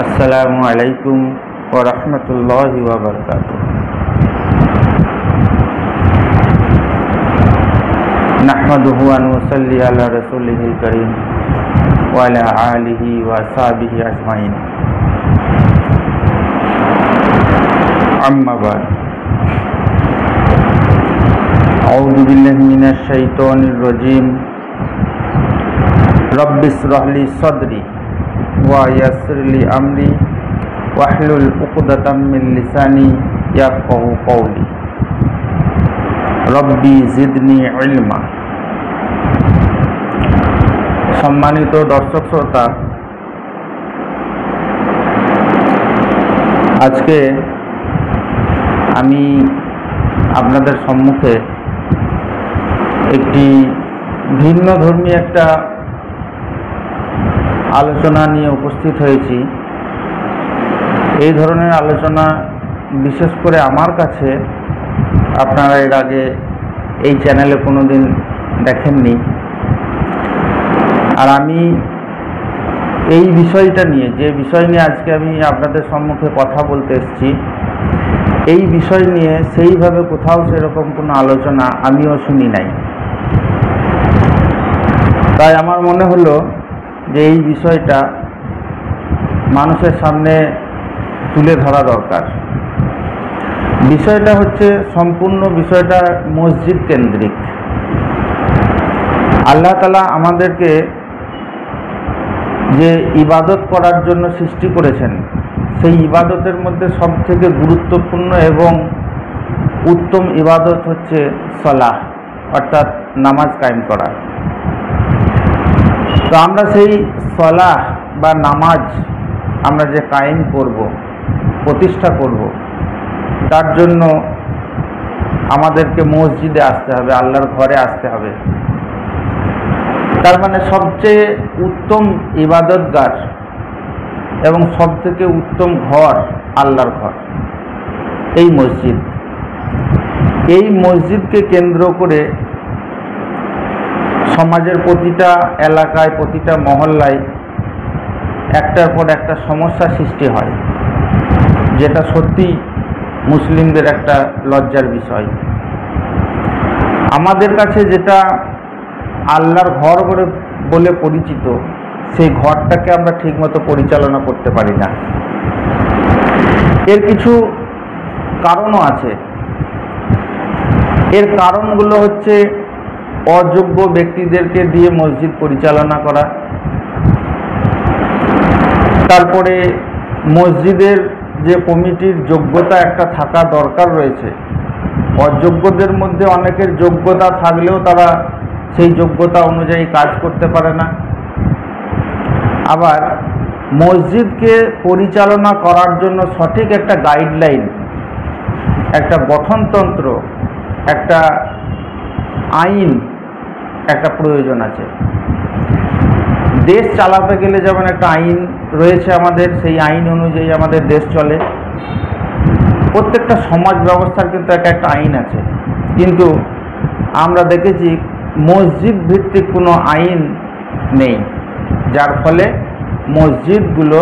আসসালামু আলাইকুম ওয়া রাহমাতুল্লাহি ওয়া বারাকাতুহু। নাহমাদুহু ওয়া নুসাল্লি আলা রাসূলিহিল কারীম ওয়া আলা আলিহি ওয়া আসহাবিহি আজমাইন। আম্মা বা'দ। আউযু বিল্লাহি মিনাশ শাইতানির রাজীম। রাব্বিশ রাহ লি সাদরি ওয়া ইয়াসসির লি আমরি ওয়াহলুল উকদাতাম মিন লিসানি ইয়াফকাহু কওলি। রব্বি জিদনি ইলমা। সম্মানিত দর্শক শ্রোতা, আজকে আমি আপনাদের সম্মুখে একটি ভিন্নধর্মী একটা আলোচনা নিয়ে উপস্থিত হয়েছি। এই ধরনের আলোচনা বিশেষ করে আমার কাছে আপনারা এর আগে এই চ্যানেলে কোনো দিন দেখেননি। আর আমি এই বিষয়টা নিয়ে, যে বিষয় নিয়ে আজকে আমি আপনাদের সম্মুখে কথা বলতে এসেছি, এই বিষয় নিয়ে সেইভাবে কোথাও সেরকম কোনো আলোচনা আমিও শুনি নাই। তাই আমার মনে হলো যে এই বিষয়টা মানুষের সামনে তুলে ধরা দরকার। বিষয়টা হচ্ছে, সম্পূর্ণ বিষয়টা মসজিদ কেন্দ্রিক। আল্লাহ তাআলা আমাদেরকে যে ইবাদত করার জন্য সৃষ্টি করেছেন, সেই ইবাদতের মধ্যে সবথেকে গুরুত্বপূর্ণ এবং উত্তম ইবাদত হচ্ছে সালাহ, অর্থাৎ নামাজ কায়েম করা। তো আমরা সেই সালাহ বা নামাজ আমরা যে কায়েম করব, প্রতিষ্ঠা করব, তার জন্য আমাদেরকে মসজিদে আসতে হবে, আল্লাহর ঘরে আসতে হবে। তার মানে সবচেয়ে উত্তম ইবাদতগার এবং সবথেকে উত্তম ঘর আল্লাহর ঘর, এই মসজিদ। এই মসজিদকে কেন্দ্র করে সমাজের প্রতিটা এলাকায়, প্রতিটা মহল্লায় একটার পর একটা সমস্যা সৃষ্টি হয়, যেটা সত্যি মুসলিমদের একটা লজ্জার বিষয়। আমাদের কাছে যেটা আল্লাহর ঘর বলে পরিচিত, সেই ঘরটাকে আমরা ঠিকমতো পরিচালনা করতে পারি না। এর কিছু কারণও আছে। এর কারণগুলো হচ্ছে অযোগ্য ব্যক্তিদেরকে দিয়ে মসজিদ পরিচালনা করা, তারপরে মসজিদের যে কমিটির যোগ্যতা একটা থাকা দরকার রয়েছে, অযোগ্যদের মধ্যে অনেকের যোগ্যতা থাকলেও তারা সেই যোগ্যতা অনুযায়ী কাজ করতে পারে না। আবার মসজিদকে পরিচালনা করার জন্য সঠিক একটা গাইডলাইন, একটা গঠনতন্ত্র, একটা আইন একটা প্রয়োজন আছে। দেশ চালাতে গেলে যেমন একটা আইন রয়েছে আমাদের, সেই আইন অনুযায়ী আমাদের দেশ চলে। প্রত্যেকটা সমাজ ব্যবস্থার কিন্তু একটা আইন আছে, কিন্তু আমরা দেখেছি মসজিদ ভিত্তিক কোনো আইন নেই, যার ফলে মসজিদগুলো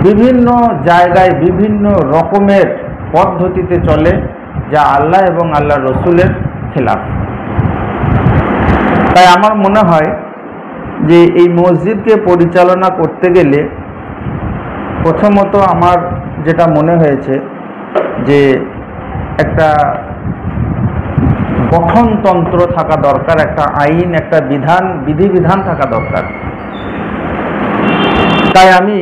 বিভিন্ন জায়গায় বিভিন্ন রকমের পদ্ধতিতে চলে, যা আল্লাহ এবং আল্লাহ রসুলের খেলাফ। তাই আমার মনে হয় যে এই মসজিদকে পরিচালনা করতে গেলে প্রথমত আমার যেটা মনে হয়েছে যে একটা গঠনতন্ত্র থাকা দরকার, একটা আইন, একটা বিধিবিধান থাকা দরকার। তাই আমি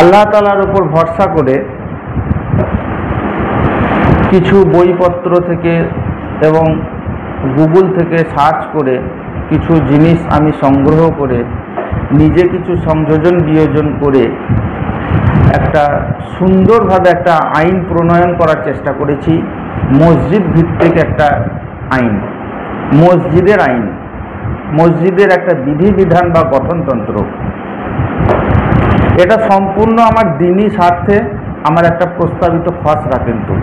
আল্লাহ তাআলার উপর ভরসা করে কিছু বইপত্র থেকে এবং গুগল থেকে সার্চ করে কিছু জিনিস আমি সংগ্রহ করে নিজে কিছু সংযোজন বিয়োজন করে একটা সুন্দরভাবে একটা আইন প্রণয়ন করার চেষ্টা করেছি। মসজিদ ভিত্তিক একটা আইন, মসজিদের আইন, মসজিদের একটা বিধিবিধান বা গঠনতন্ত্র। এটা সম্পূর্ণ আমার দ্বীনি স্বার্থে আমার একটা প্রস্তাবিত খসড়া, কিন্তু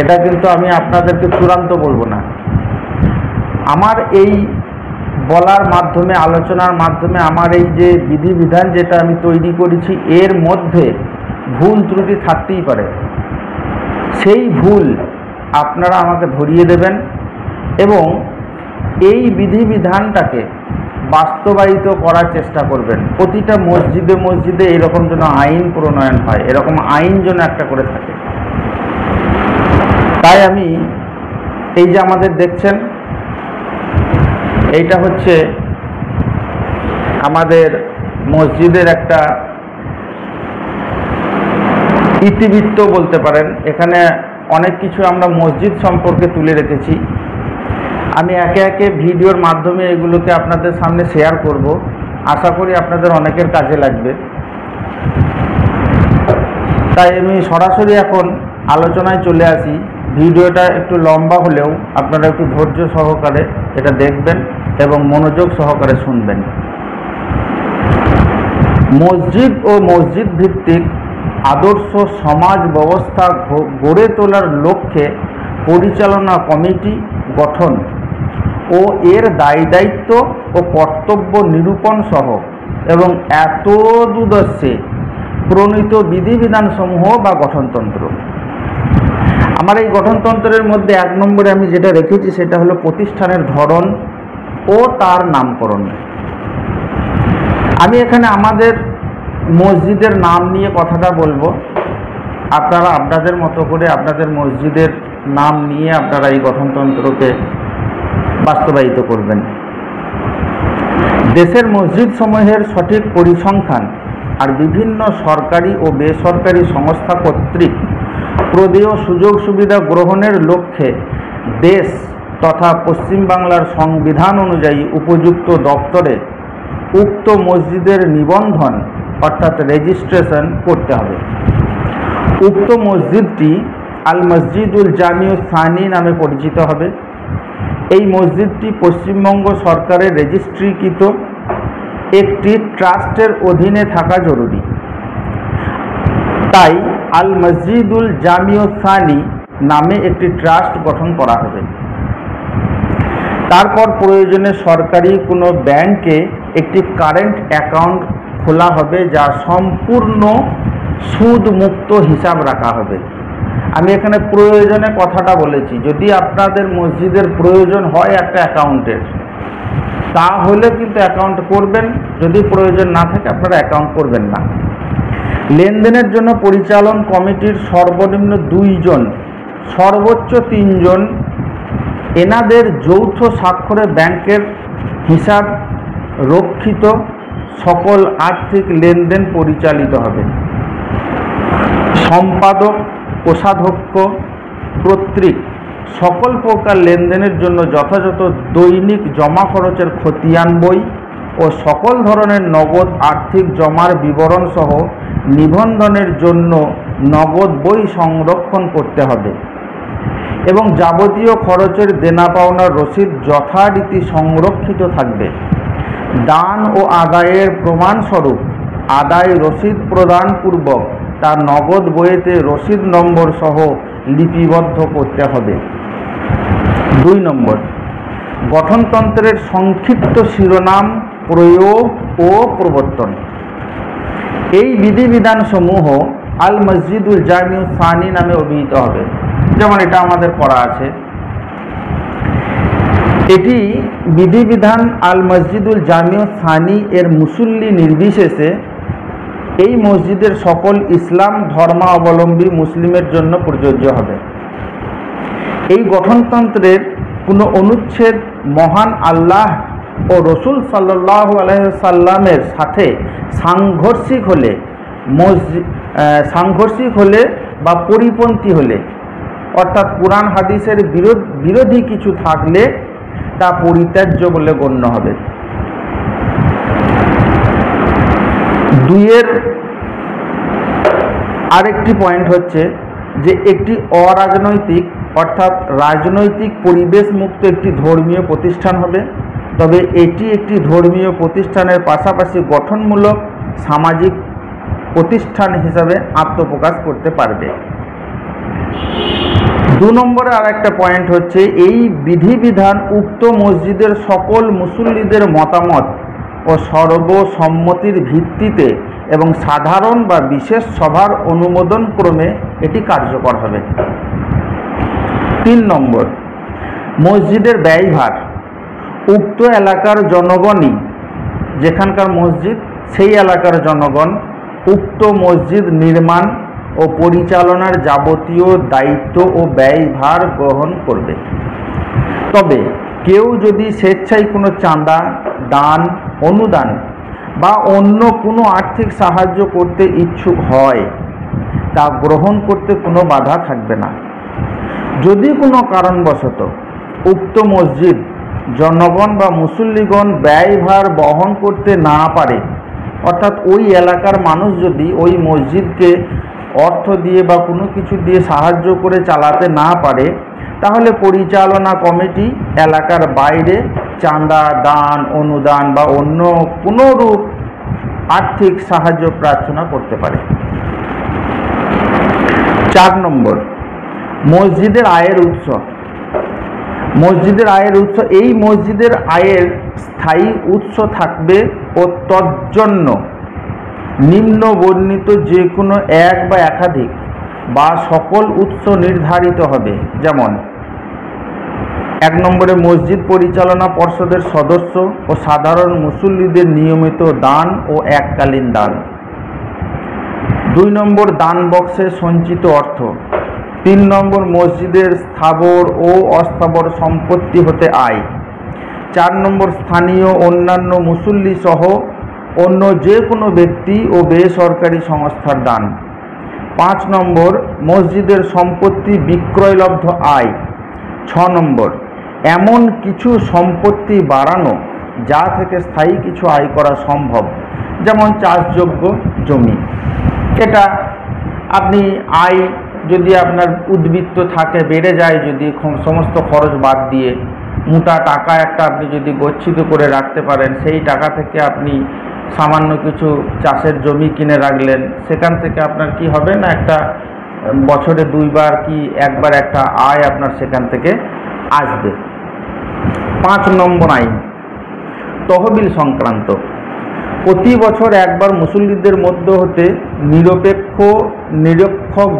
এটা কিন্তু আমি আপনাদেরকে চূড়ান্ত বলবো না। আমার এই বলার মাধ্যমে, আলোচনার মাধ্যমে আমার এই যে বিধিবিধান যেটা আমি তৈরি করেছি এর মধ্যে ভুল ত্রুটি থাকতেই পারে। সেই ভুল আপনারা আমাকে ধরিয়ে দেবেন এবং এই বিধিবিধানটাকে বাস্তবায়িত করার চেষ্টা করবেন। প্রতিটা মসজিদে মসজিদে এরকম যেন আইন প্রণয়ন হয়, এরকম আইন যেন একটা করে থাকে। তাই আমি এই যে আমাদের দেখছেন, এইটা হচ্ছে আমাদের মসজিদের একটা ইতিবৃত্ত বলতে পারেন। এখানে অনেক কিছু আমরা মসজিদ সম্পর্কে তুলে রেখেছি। আমি একে একে ভিডিওর মাধ্যমে এগুলোকে আপনাদের সামনে শেয়ার করব। আশা করি আপনাদের অনেকের কাজে লাগবে। তাই আমি সরাসরি এখন আলোচনায় চলে আসি। ভিডিওটা একটু লম্বা হলেও আপনারা একটু ধৈর্য সহকারে এটা দেখবেন এবং মনোযোগ সহকারে শুনবেন। মসজিদ ও মসজিদ ভিত্তিক আদর্শ সমাজ ব্যবস্থা গড়ে তোলার লক্ষ্যে পরিচালনা কমিটি গঠন ও এর দায়িত্ব ও কর্তব্য নিরূপণ সহ এবং এতদুদ্দেশ্যে প্রণীত বিধিবিধানসমূহ বা গঠনতন্ত্র। আমার এই গঠনতন্ত্রের মধ্যে 1 নম্বরে আমি যেটা রেখেছি সেটা হলো প্রতিষ্ঠানের ধরন ও তার নামকরণ। আমি এখানে আমাদের মসজিদের নাম নিয়ে কথাটা বলবো। আপনারা আপনাদের মতো করে আপনাদের মসজিদের নাম নিয়ে আপনারা এই গঠনতন্ত্রকে বাস্তবায়িত করবেন। দেশের মসজিদ সমূহের সঠিক পরিসংখ্যান আর বিভিন্ন সরকারি ও বেসরকারি সংস্থা কর্তৃক প্রদেয় সুযোগ সুবিধা গ্রহণের লক্ষ্যে দেশ তথা পশ্চিমবাংলার সংবিধান অনুযায়ী উপযুক্ত দপ্তরে উক্ত মসজিদের নিবন্ধন অর্থাৎ রেজিস্ট্রেশন করতে হবে। উক্ত মসজিদটি আল মসজিদুল জামিউ সানি নামে পরিচিত হবে। এই মসজিদটি পশ্চিমবঙ্গ সরকারের রেজিস্ট্রিকৃত একটি ট্রাস্টের অধীনে থাকা জরুরি। তাই আল মসজিদুল জামিউ সানি নামে একটি ট্রাস্ট গঠন করা হবে। তারপর প্রয়োজনে সরকারি কোনো ব্যাংকে একটি কারেন্ট অ্যাকাউন্ট খোলা হবে, যা সম্পূর্ণ সুদমুক্ত হিসাব রাখা হবে। আমি এখানে প্রয়োজনে কথাটা বলেছি, যদি আপনাদের মসজিদের প্রয়োজন হয় একটা অ্যাকাউন্টের, তাহলে কিন্তু অ্যাকাউন্ট করবেন। যদি প্রয়োজন না থাকে আপনারা অ্যাকাউন্ট করবেন না। লেনদেনের জন্য পরিচালন কমিটির সর্বনিম্ন 2 জন, সর্বোচ্চ 3 জন এনাদের যৌথ স্বাক্ষরে ব্যাংকের হিসাব রক্ষিত সকল আর্থিক লেনদেন পরিচালিত হবে। সম্পাদক, কোষাধ্যক্ষ কর্তৃক সকল প্রকার লেনদেনের জন্য যথাযথ দৈনিক জমা খরচের খতিয়ান বই ও সকল ধরনের নগদ আর্থিক জমার বিবরণ সহ নিবন্ধনের জন্য নগদ বই সংরক্ষণ করতে হবে এবং যাবতীয় খরচের দেনা পাওনার রসিদ যথারীতি সংরক্ষিত থাকবে। দান ও আদায়ের প্রমাণস্বরূপ আদায় রসিদ প্রদানপূর্বক তার নগদ বইয়েতে রসিদ নম্বর সহ লিপিবদ্ধ করতে হবে। 2 নম্বর, গঠনতন্ত্রের সংক্ষিপ্ত শিরোনাম, প্রয়োগ ও প্রবর্তন। এই বিধিবিধানসমূহ আল মসজিদুল জামিউ সানি নামে অভিহিত হবে। যেমন এটা আমাদের করা আছে। এটি বিধিবিধান আল মসজিদুল জামিউ সানি এর মুসল্লি নির্বিশেষে এই মসজিদের সকল ইসলাম ধর্মাবলম্বী মুসলিমের জন্য প্রযোজ্য হবে। এই গঠনতন্ত্রের কোনো অনুচ্ছেদ মহান আল্লাহ ও রসুল সাল্লাল্লাহু আলাইহি সাল্লামের সাথে সাংঘর্ষিক হলে বা পরিপন্থী হলে, অর্থাৎ কুরআন হাদিসের বিরোধী কিছু থাকলে তা পরিত্যাজ্য বলে গণ্য হবে। 2 আরেকটি পয়েন্ট হচ্ছে যে একটি অরাজনৈতিক অর্থাৎ রাজনৈতিক পরিবেশ মুক্ত একটি ধর্মীয় প্রতিষ্ঠান হবে। তবে এটি একটি ধর্মীয় প্রতিষ্ঠানের পাশাপাশি গঠনমূলক সামাজিক প্রতিষ্ঠান হিসাবে আত্মপ্রকাশ করতে পারবে। 2 নম্বরে আর একটা পয়েন্ট হচ্ছে, এই বিধিবিধান উক্ত মসজিদের সকল মুসল্লিদের মতামত ও সর্বসম্মতির ভিত্তিতে এবং সাধারণ বা বিশেষ সভার অনুমোদন ক্রমে এটি কার্যকর হবে। 3 নম্বর, মসজিদের ব্যয়ভার উক্ত এলাকার জনগণই, যেখানকার মসজিদ সেই এলাকার জনগণ উক্ত মসজিদ নির্মাণ ও পরিচালনার যাবতীয় দায়িত্ব ও ব্যয়ভার গ্রহণ করবে। তবে কেউ যদি স্বেচ্ছায় কোনো চাঁদা, দান, অনুদান বা অন্য কোনো আর্থিক সাহায্য করতে ইচ্ছুক হয়, তা গ্রহণ করতে কোনো বাধা থাকবে না। যদি কোনো কারণবশত উক্ত মসজিদ জনগণ বা মুসল্লিগণ ব্যয়ভার বহন করতে না পারে, অর্থাৎ ওই এলাকার মানুষ যদি ওই মসজিদকে অর্থ দিয়ে বা কোনো কিছু দিয়ে সাহায্য করে চালাতে না পারে, তাহলে পরিচালনা কমিটি এলাকার বাইরে চাঁদা, দান, অনুদান বা অন্য কোনো রূপ আর্থিক সাহায্য প্রার্থনা করতে পারে। 4 নম্বর, মসজিদের আয়ের উৎস। মসজিদের আয়ের উৎস, এই মসজিদের আয়ের স্থায়ী উৎস থাকবে ও তজ্জন্য নিম্ন বর্ণিত যে কোনো এক বা একাধিক বা সকল উৎস নির্ধারিত হবে। যেমন 1 নম্বরে মসজিদ পরিচালনা পর্ষদের সদস্য ও সাধারণ মুসল্লিদের নিয়মিত দান ও এককালীন দান। 2 নম্বর, দান বক্সে সঞ্চিত অর্থ। 3 নম্বর, মসজিদের স্থাবর ও অস্থাবর সম্পত্তি হতে আয়। 4 নম্বর, স্থানীয় অন্যান্য মুসল্লি সহ অন্য যে কোনো ব্যক্তি ও বেসরকারি সংস্থার দান। 5 নম্বর, মসজিদের সম্পত্তি বিক্রয়লব্ধ আয়। 6 নম্বর, এমন কিছু সম্পত্তি বাড়ানো যা থেকে স্থায়ী কিছু আয় করা সম্ভব, যেমন চাষযোগ্য জমি। এটা আপনি আয় যদি আপনার উদ্বৃত্ত থাকে, বেড়ে যায়, যদি সমস্ত খরচ বাদ দিয়ে মোটা টাকা একটা আপনি যদি গচ্ছিত করে রাখতে পারেন, সেই টাকা থেকে আপনি সামান্য কিছু চাষের জমি কিনে রাখলেন, সেখান থেকে আপনার কি হবে না, একটা বছরে 2 বার কি 1 বার একটা আয় আপনার সেখান থেকে আসবে। 5 নম্বর আইন, তহবিল সংক্রান্ত। প্রতি বছর একবার মুসল্লিদের মধ্য হতে নিরপেক্ষ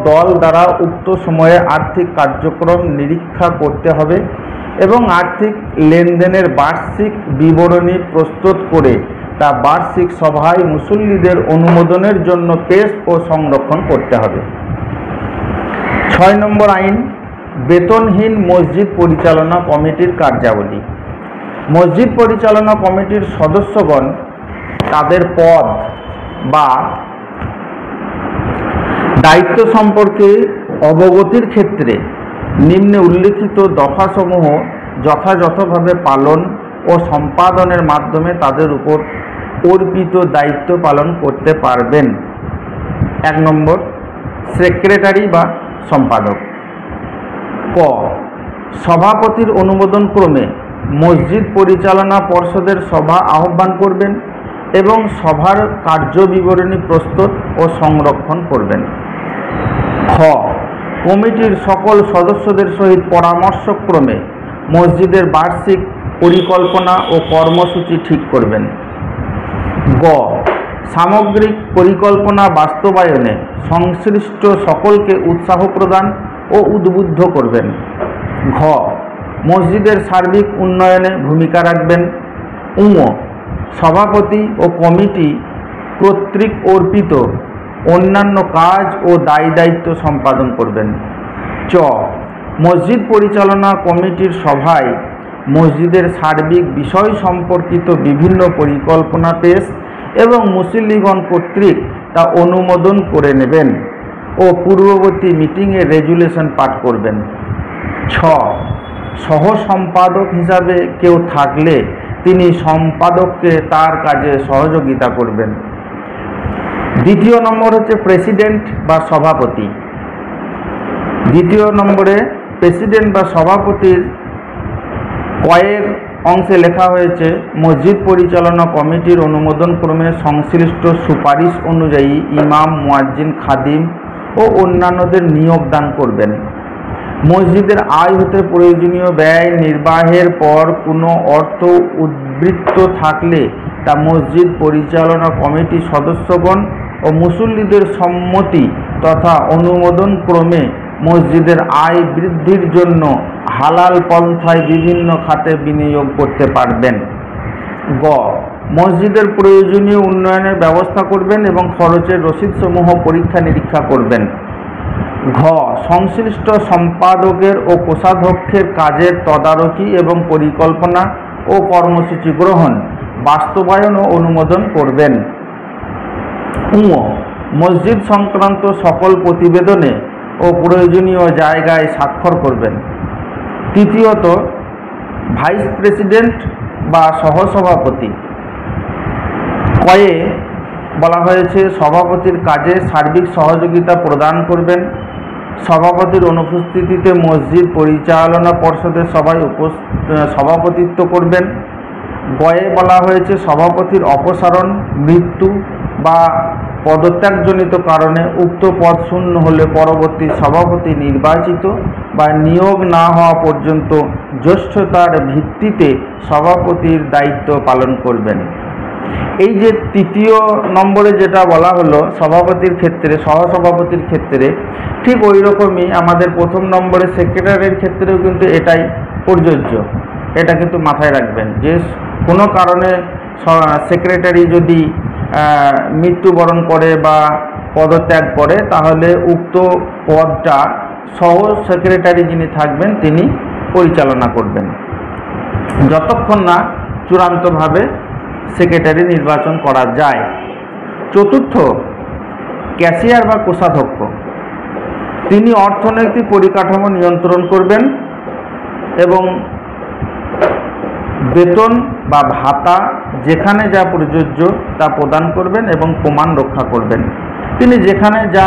দল দ্বারা উক্ত সময়ে আর্থিক কার্যক্রম নিরীক্ষা করতে হবে এবং আর্থিক লেনদেনের বার্ষিক বিবরণী প্রস্তুত করে তা বার্ষিক সভায় মুসল্লিদের অনুমোদনের জন্য পেশ ও সংরক্ষণ করতে হবে। 6 নম্বর আইন, বেতনহীন মসজিদ পরিচালনা কমিটির কার্যাবলী। মসজিদ পরিচালনা কমিটির সদস্যগণ তাদের পদ বা দায়িত্ব সম্পর্কে অবগতির ক্ষেত্রে নিম্নে উল্লিখিত দফাসমূহ যথাযথভাবে পালন ও সম্পাদনের মাধ্যমে তাদের উপর অর্পিত দায়িত্ব পালন করতে পারবেন। 1 নম্বর, সেক্রেটারি বা সম্পাদক। ক, সভাপতির অনুমোদন ক্রমে মসজিদ পরিচালনা পর্ষদের সভা আহ্বান করবেন এবং সভার কার্যবিবরণী প্রস্তুত ও সংরক্ষণ করবেন। খ, কমিটির সকল সদস্যদের সহিত পরামর্শক্রমে মসজিদের বার্ষিক পরিকল্পনা ও কর্মসূচি ঠিক করবেন। গ, সামগ্রিক পরিকল্পনা বাস্তবায়নে সংশ্লিষ্ট সকলকে উৎসাহ প্রদান ও উদ্বুদ্ধ করবেন। ঘ, মসজিদের সার্বিক উন্নয়নে ভূমিকা রাখবেন। উ, সভাপতি ও কমিটি কর্তৃক অর্পিত অন্যান্য কাজ ও দায়িত্ব সম্পাদন করবেন। চ, মসজিদ পরিচালনা কমিটির সভায় মসজিদের সার্বিক বিষয় সম্পর্কিত বিভিন্ন পরিকল্পনা পেশ এবং মুসল্লিগণ কর্তৃক তা অনুমোদন করে নেবেন ও পূর্ববর্তী মিটিংয়ে রেজুলেশন পাঠ করবেন। ছ, সহ সম্পাদক হিসাবে কেউ থাকলে তিনি সম্পাদককে তার কাজে সহযোগিতা করবেন। 2 নম্বর হচ্ছে প্রেসিডেন্ট বা সভাপতি। 2 নম্বরে প্রেসিডেন্ট বা সভাপতির কয়ের অংশে লেখা হয়েছে, মসজিদ পরিচালনা কমিটির অনুমোদন ক্রমে সংশ্লিষ্ট সুপারিশ অনুযায়ী ইমাম, মুয়াজ্জিন, খাদিম ও অন্যান্যদের নিয়োগ দান করবেন। মসজিদের আয় হতে প্রয়োজনীয় ব্যয় নির্বাহের পর কোনো অর্থ উদ্বৃত্ত থাকলে তা মসজিদ পরিচালনা কমিটির সদস্যগণ ও মুসল্লিদের সম্মতি তথা অনুমোদন ক্রমে মসজিদের আয় বৃদ্ধির জন্য হালাল পন্থায় বিভিন্ন খাতে বিনিয়োগ করতে পারবেন। গ মসজিদের প্রয়োজনীয় উন্নয়নের ব্যবস্থা করবেন এবং খরচের রসিদসমূহ পরীক্ষা নিরীক্ষা করবেন। ঘ সংশ্লিষ্ট সম্পাদকের ও কোষাধ্যক্ষের কাজের তদারকি এবং পরিকল্পনা ও কর্মসূচি গ্রহণ, বাস্তবায়ন ও অনুমোদন করবেন। ঙ মসজিদ সংক্রান্ত সকল প্রতিবেদনে ও প্রয়োজনীয় জায়গায় স্বাক্ষর করবেন। তৃতীয়ত ভাইস প্রেসিডেন্ট বা সহসভাপতি। কয়ে বলা হয়েছে সভাপতির কাজে সার্বিক সহযোগিতা প্রদান করবেন। সভাপতির অনুপস্থিতিতে মসজিদ পরিচালনা পর্ষদের সভায় সভাপতিত্ব করবেন। গয়ে বলা হয়েছে সভাপতির অপসারণ, মৃত্যু বা পদত্যাগজনিত কারণে উক্ত পদ শূন্য হলে পরবর্তী সভাপতি নির্বাচিত বা নিয়োগ না হওয়া পর্যন্ত জ্যেষ্ঠতার ভিত্তিতে সভাপতির দায়িত্ব পালন করবেন। এই যে তৃতীয় নম্বরে যেটা বলা হলো সভাপতির ক্ষেত্রে, সহসভাপতির ক্ষেত্রে, ঠিক ওই রকমই আমাদের প্রথম নম্বরে সেক্রেটারির ক্ষেত্রেও কিন্তু এটাই প্রযোজ্য। এটা কিন্তু মাথায় রাখবেন যে কোনো কারণে সেক্রেটারি যদি মৃত্যুবরণ করে বা পদত্যাগ করে তাহলে উক্ত পদটা সহ সেক্রেটারি যিনি থাকবেন তিনি পরিচালনা করবেন যতক্ষণ না চূড়ান্তভাবে সেক্রেটারি নির্বাচন করা যায়। চতুর্থ ক্যাশিয়ার বা কোষাধ্যক্ষ, তিনি অর্থনৈতিক পরিকাঠামো নিয়ন্ত্রণ করবেন এবং বেতন বা ভাতা যেখানে যা প্রযোজ্য তা প্রদান করবেন এবং প্রমাণ রক্ষা করবেন। তিনি যেখানে যা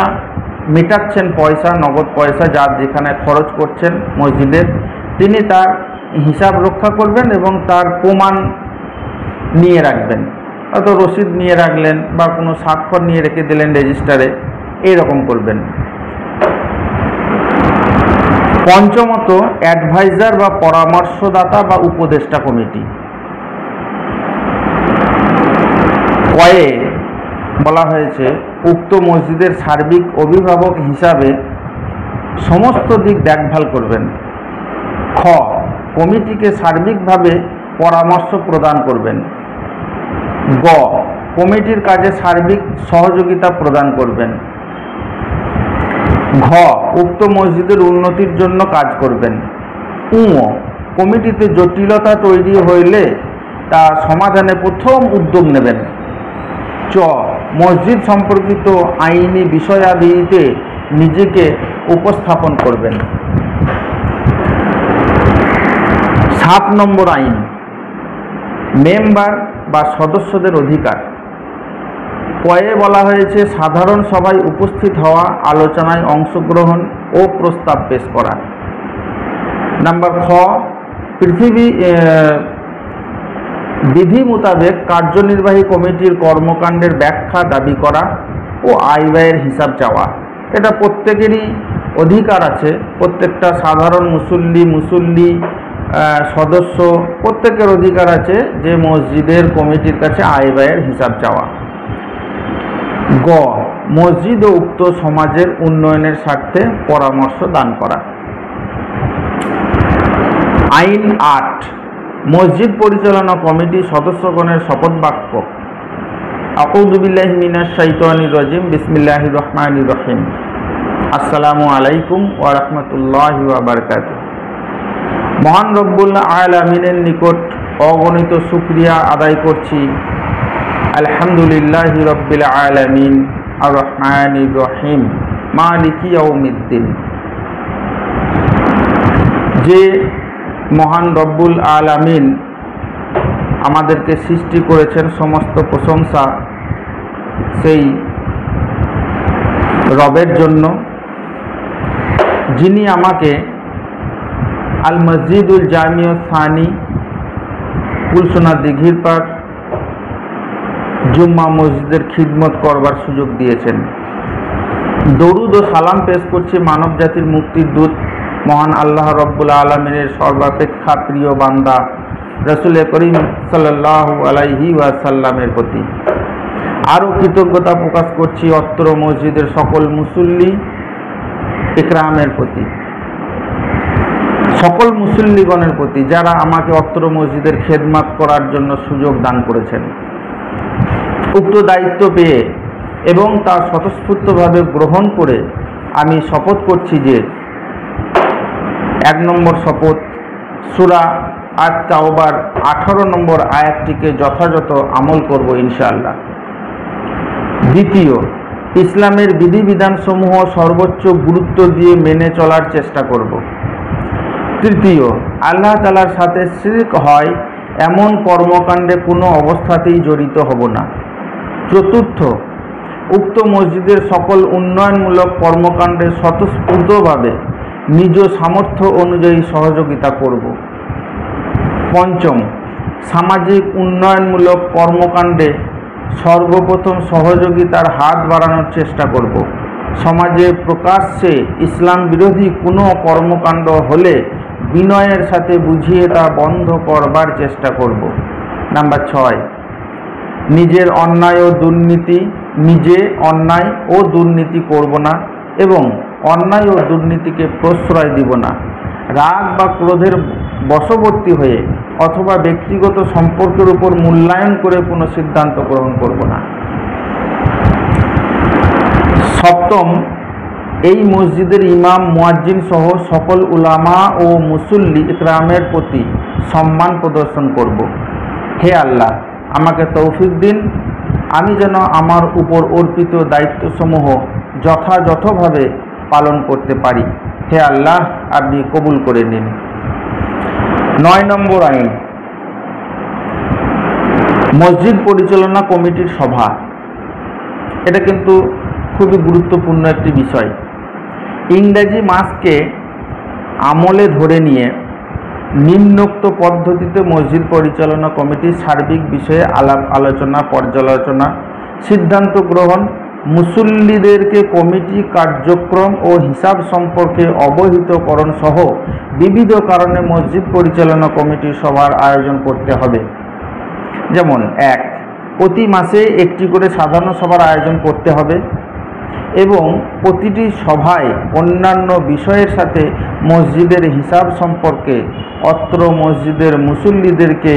মেটাচ্ছেন পয়সা, নগদ পয়সা যা যেখানে খরচ করছেন মসজিদের, তিনি তার হিসাব রক্ষা করবেন এবং তার প্রমাণ নিয়ে রাখবেন। হয়তো রসিদ নিয়ে রাখলেন বা কোনো স্বাক্ষর নিয়ে রেখে দিলেন রেজিস্টারে, এইরকম করবেন। পঞ্চমত অ্যাডভাইজার বা পরামর্শদাতা বা উপদেষ্টা কমিটি। কয়ে বলা হয়েছে উক্ত মসজিদের সার্বিক অভিভাবক হিসাবে সমস্ত দিক দেখভাল করবেন। খ কমিটিকে সার্বিকভাবে পরামর্শ প্রদান করবেন। গ কমিটির কাজে সার্বিক সহযোগিতা প্রদান করবেন। ঘ উক্ত মসজিদের উন্নতির জন্য কাজ করবেন। কমিটিতে জটিলতা তৈরি হইলে তা সমাধানে প্রথম উদ্যোগ নেবেন। চ মসজিদ সম্পর্কিত আইনি বিষয়াদিতে নিজেকে উপস্থাপন করবেন। 7 নম্বর আইন মেম্বার বা সদস্যদের অধিকার। কয়ে বলা হয়েছে সাধারণ সভায় উপস্থিত হওয়া, আলোচনায় অংশগ্রহণ ও প্রস্তাব পেশ করা। নাম্বার খ বিধি মোতাবেক কার্যনির্বাহী কমিটির কর্মকাণ্ডের ব্যাখ্যা দাবি করা ও আয় ব্যয়ের হিসাব চাওয়া। এটা প্রত্যেকেরই অধিকার আছে, প্রত্যেকটা সাধারণ মুসল্লি সদস্য প্রত্যেকের অধিকার আছে যে মসজিদের কমিটির কাছে আয় ব্যয়ের হিসাব চাওয়া। গ মসজিদ ও উক্ত সমাজের উন্নয়নের স্বার্থে পরামর্শ দান করা। আইন 8 মসজিদ পরিচালনা কমিটি সদস্যগণের শপথ বাক্য। আউযু বিল্লাহি মিনাশ শাইতানির রাজিম, বিসমিল্লাহির রহমানির রহিম। আসসালামু আলাইকুম ওয়া রাহমাতুল্লাহি ওয়া বারাকাতুহু। মহান রব্বুল আলামিনের নিকট অগণিত শুকরিয়া আদায় করছি। আলহামদুলিল্লাহি রব্বিল আলামিন আর রহমানির রহিম মালিকি ইয়াউমিদ্দিন। যে মহান রব্বুল আলামিন আমাদেরকে সৃষ্টি করেছেন, সমস্ত প্রশংসা সেই রবের জন্য, যিনি আমাকে আল মসজিদুল জামিউ সানি কুলসোনা দিঘির পাড় জুম্মা মসজিদের খিদমত করবার সুযোগ দিয়েছেন। দরুদ ও সালাম পেশ করছি মানব জাতির মুক্তির দূত মহান আল্লাহ রব্বুল আলমিনের সর্বাপেক্ষা প্রিয় বান্দা রসুল করিম সাল্লাল্লাহু আলাইহি ওয়াসাল্লামের প্রতি। আরও কৃতজ্ঞতা প্রকাশ করছি অত্র মসজিদের সকল মুসল্লি ইকরামের প্রতি, সকল মুসল্লিগণের প্রতি যারা আমাকে অত্র মসজিদের খেদমত করার জন্য সুযোগ দান করেছেন। উক্ত দায়িত্ব পেয়ে এবং তা স্বতঃস্ফূর্তভাবে গ্রহণ করে আমি শপথ করছি যে 1 নম্বর শপথ, সূরা আত-তাওবার 18 নম্বর আয়াতটিকে যথাযথ আমল করব ইনশাআল্লাহ। দ্বিতীয়, ইসলামের বিধিবিধানসমূহ সর্বোচ্চ গুরুত্ব দিয়ে মেনে চলার চেষ্টা করব। তৃতীয়, আল্লাহ তাআলার সাথে শিরক হয় এমন কর্মকাণ্ডে কোনো অবস্থাতেই জড়িত হব না। চতুর্থ, উক্ত মসজিদের সকল উন্নয়নমূলক কর্মকাণ্ডে স্বতঃস্ফূর্তভাবে নিজ সামর্থ্য অনুযায়ী সহযোগিতা করব। পঞ্চম, সামাজিক উন্নয়নমূলক কর্মকাণ্ডে সর্বপ্রথম সহযোগিতার হাত বাড়ানোর চেষ্টা করব। সমাজে প্রকাশ্যে ইসলাম বিরোধী কোনো কর্মকাণ্ড হলে বিনয়ের সাথে বুঝিয়ে তা বন্ধ করবার চেষ্টা করব। নাম্বার 6, নিজে অন্যায় ও দুর্নীতি করব না এবং অন্যায় ও দুর্নীতিকে প্রশ্রয় দিব না। রাগ বা ক্রোধের বশবর্তী হয়ে অথবা ব্যক্তিগত সম্পর্কের উপর মূল্যায়ন করে কোনো সিদ্ধান্ত গ্রহণ করব না। সপ্তম, এই মসজিদের ইমাম, মুয়াজ্জিন সহ সকল উলামা ও মুসল্লি ইকরামের প্রতি সম্মান প্রদর্শন করব। হে আল্লাহ, আমাকে তৌফিক দিন আমি যেন আমার উপর অর্পিত দায়িত্বসমূহ যথাযথভাবে পালন করতে পারি। হে আল্লাহ, আপনি কবুল করে নিন। 9 নম্বর আইন, মসজিদ পরিচালনা কমিটির সভা। এটা কিন্তু খুবই গুরুত্বপূর্ণ একটি বিষয়। ইংরেজি মাসকে আমলে ধরে নিয়ে নিম্নোক্ত পদ্ধতিতে মসজিদ পরিচালনা কমিটির সার্বিক বিষয়ে আলাপ আলোচনা, পর্যালোচনা, সিদ্ধান্ত গ্রহণ, মুসল্লিদেরকে কমিটি কার্যক্রম ও হিসাব সম্পর্কে অবহিতকরণ সহ বিবিধ কারণে মসজিদ পরিচালনা কমিটির সভার আয়োজন করতে হবে। যেমন 1, প্রতি মাসে একটি করে সাধারণ সভার আয়োজন করতে হবে এবং প্রতিটি সভায় অন্যান্য বিষয়ের সাথে মসজিদের হিসাব সম্পর্কে অত্র মসজিদের মুসল্লিদেরকে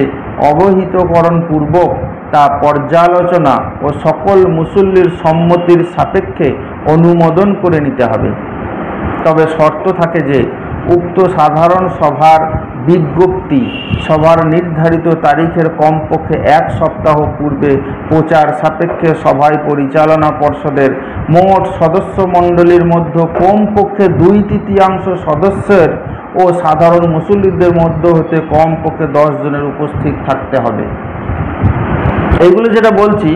অবহিতকরণ পূর্বক তা পর্যালোচনা ও সকল মুসল্লির সম্মতির সাপেক্ষে অনুমোদন করে নিতে হবে। তবে শর্ত থাকে যে উক্ত সাধারণ সভার বিজ্ঞপ্তি সভার নির্ধারিত তারিখের কমপক্ষে 1 সপ্তাহ পূর্বে প্রচার সাপেক্ষে সভায় পরিচালনা পর্ষদের মোট সদস্য মণ্ডলীর মধ্যে কমপক্ষে 2/3 সদস্যের ও সাধারণ মুসল্লিদের মধ্যে হতে কমপক্ষে 10 জনের উপস্থিত থাকতে হবে। এইগুলো যেটা বলছি,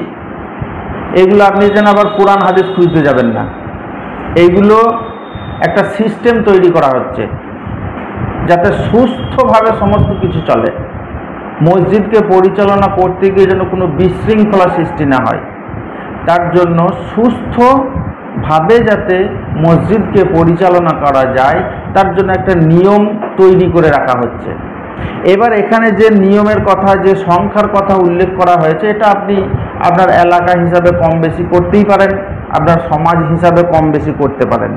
এগুলো আপনি যেন আবার কোরআন হাদিস খুঁজতে যাবেন না। এইগুলো একটা সিস্টেম তৈরি করা হচ্ছে যাতে সুস্থভাবে সমস্ত কিছু চলে। মসজিদকে পরিচালনা করতে গিয়ে যেন কোনো বিশৃঙ্খলা সৃষ্টি না হয়, তার জন্য সুস্থভাবে যাতে মসজিদকে পরিচালনা করা যায় তার জন্য একটা নিয়ম তৈরি করে রাখা হচ্ছে। এবার এখানে যে নিয়মের কথা, যে সংখ্যার কথা উল্লেখ করা হয়েছে, এটা আপনি আপনার এলাকা হিসাবে কম বেশি করতেই পারেন, আপনার সমাজ হিসাবে কম বেশি করতে পারেন।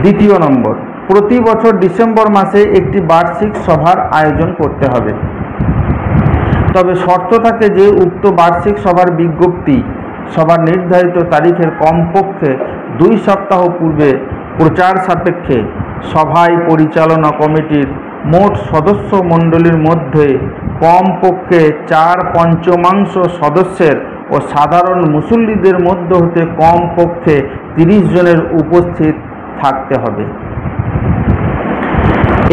2 নম্বর, প্রতি বছর ডিসেম্বর মাসে একটি বার্ষিক সভার আয়োজন করতে হবে। তবে শর্ত থাকে যে উক্ত বার্ষিক সভার বিজ্ঞপ্তি সভার নির্ধারিত তারিখের কমপক্ষে 2 সপ্তাহ পূর্বে প্রচার সাপেক্ষে সভায় পরিচালনা কমিটির মোট সদস্য মণ্ডলীর মধ্যে কমপক্ষে 4/5 সদস্যের ও সাধারণ মুসল্লিদের মধ্য হতে কমপক্ষে 30 জনের উপস্থিত থাকতে হবে।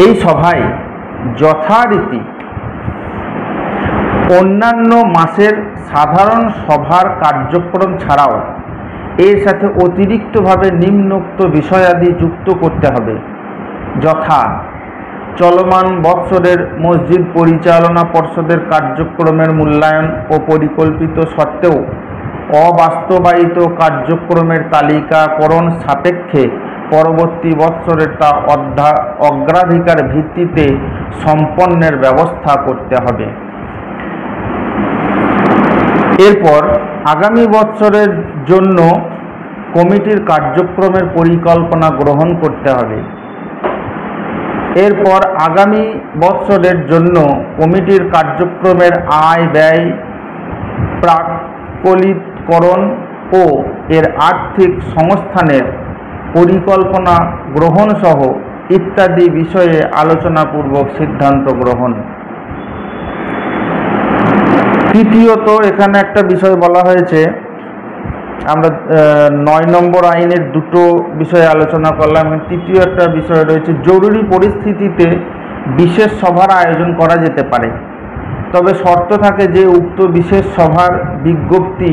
এই সভায় যথারীতি অন্যান্য মাসের সাধারণ সভার কার্যক্রম ছাড়াও এর সাথে অতিরিক্তভাবে নিম্নোক্ত বিষয়াদি যুক্ত করতে হবে, যথা চলমান বৎসরের মসজিদ পরিচালনা পর্ষদের কার্যক্রমের মূল্যায়ন ও পরিকল্পিত সত্ত্বেও অবাস্তবায়িত কার্যক্রমের তালিকাকরণ সাপেক্ষে পরবর্তী বৎসরে তা অগ্রাধিকার ভিত্তিতে সম্পন্নের ব্যবস্থা করতে হবে। এরপর আগামী বৎসরের জন্য কমিটির কার্যক্রমের পরিকল্পনা গ্রহণ করতে হবে। এরপর আগামী বৎসরের জন্য কমিটির কার্যক্রমের আয় ব্যয় প্রাক্কলিতকরণ ও এর আর্থিক সংস্থানের পরিকল্পনা গ্রহণ সহ ইত্যাদি বিষয়ে আলোচনাপূর্বক সিদ্ধান্ত গ্রহণ। তৃতীয়ত এখানে একটা বিষয় বলা হয়েছে, আমরা 9 নম্বর আইনের দুটো বিষয়ে আলোচনা করলাম। তৃতীয় একটা বিষয় রয়েছে, জরুরি পরিস্থিতিতে বিশেষ সভার আয়োজন করা যেতে পারে, তবে শর্ত থাকে যে উক্ত বিশেষ সভার বিজ্ঞপ্তি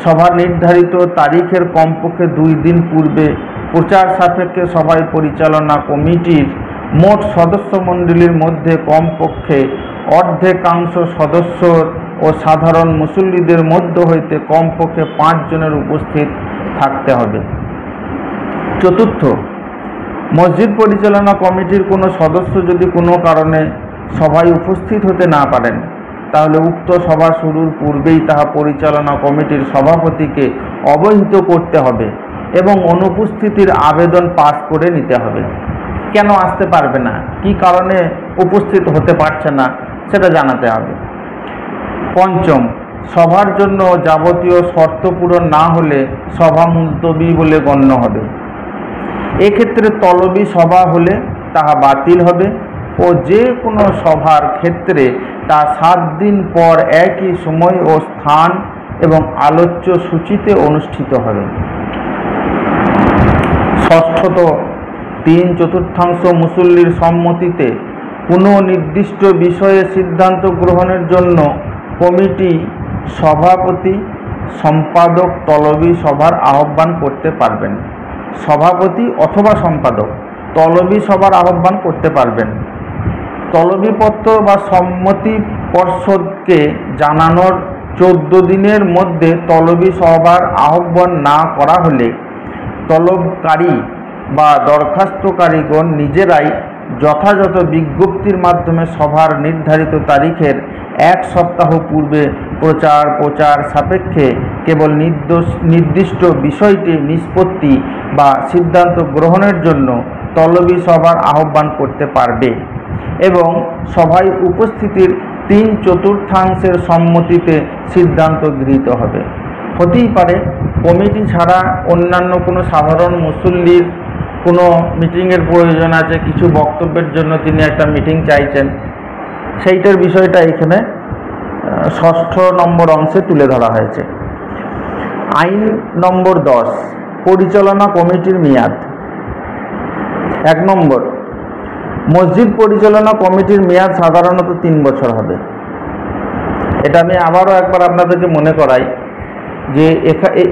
সভার নির্ধারিত তারিখের কমপক্ষে 2 দিন পূর্বে প্রচার সাপেক্ষে সভায় পরিচালনা কমিটির মোট সদস্যমণ্ডলীর মধ্যে কমপক্ষে অর্ধেকাংশ সদস্য ও সাধারণ মুসল্লিদের মধ্য হইতে কমপক্ষে 5 জনের উপস্থিত থাকতে হবে। চতুর্থ, মসজিদ পরিচালনা কমিটির কোনো সদস্য যদি কোনো কারণে সভায় উপস্থিত হতে না পারেন, তাহলে উক্ত সভা শুরুর পূর্বেই তাহা পরিচালনা কমিটির সভাপতিকে অবহিত করতে হবে এবং অনুপস্থিতির আবেদন পাস করে নিতে হবে। কেন আসতে পারবে না, কি কারণে উপস্থিত হতে পারছে না, সেটা জানাতে হবে। পঞ্চম, সভার জন্য যাবতীয় শর্ত পূরণ না হলে সভা মুলতবি বলে গণ্য হবে। এক্ষেত্রে তলবি সভা হলে তাহা বাতিল হবে ও যে কোনো সভার ক্ষেত্রে তা 7 দিন পর একই সময় ও স্থান এবং আলোচ্য সূচিতে অনুষ্ঠিত হবে। ষষ্ঠত, 3/4 মুসল্লির সম্মতিতে কোনো নির্দিষ্ট বিষয়ে সিদ্ধান্ত গ্রহণের জন্য কমিটি সভাপতি সম্পাদক তলবি সভার আহ্বান করতে পারবেন। সভাপতি অথবা সম্পাদক তলবি সভার আহ্বান করতে পারবেন। তলবিপত্র বা সম্মতি পর্ষদকে জানানোর 14 দিনের মধ্যে তলবি সভার আহ্বান না করা হলে তলবকারী বা দরখাস্তকারীগণ নিজেরাই যথাযথ বিজ্ঞপ্তির মাধ্যমে সভার নির্ধারিত তারিখের 1 সপ্তাহ পূর্বে প্রচার সাপেক্ষে কেবল নির্দিষ্ট বিষয়টি নিষ্পত্তি বা সিদ্ধান্ত গ্রহণের জন্য তলবি সভার আহ্বান করতে পারবে এবং সভায় উপস্থিতির 3/4 সম্মতিতে সিদ্ধান্ত গৃহীত হবে। হতেই পারে কমিটি ছাড়া অন্যান্য কোনো সাধারণ মুসল্লির কোনো মিটিংয়ের প্রয়োজন আছে, কিছু বক্তব্যের জন্য তিনি একটা মিটিং চাইছেন, সেইটার বিষয়টা এখানে 6ষ্ঠ নম্বর অংশে তুলে ধরা হয়েছে। আইন নম্বর 10, পরিচালনা কমিটির মেয়াদ। 1 নম্বর, মসজিদ পরিচালনা কমিটির মেয়াদ সাধারণত 3 বছর হবে। এটা আমি আবারও একবার আপনাদেরকে মনে করাই যে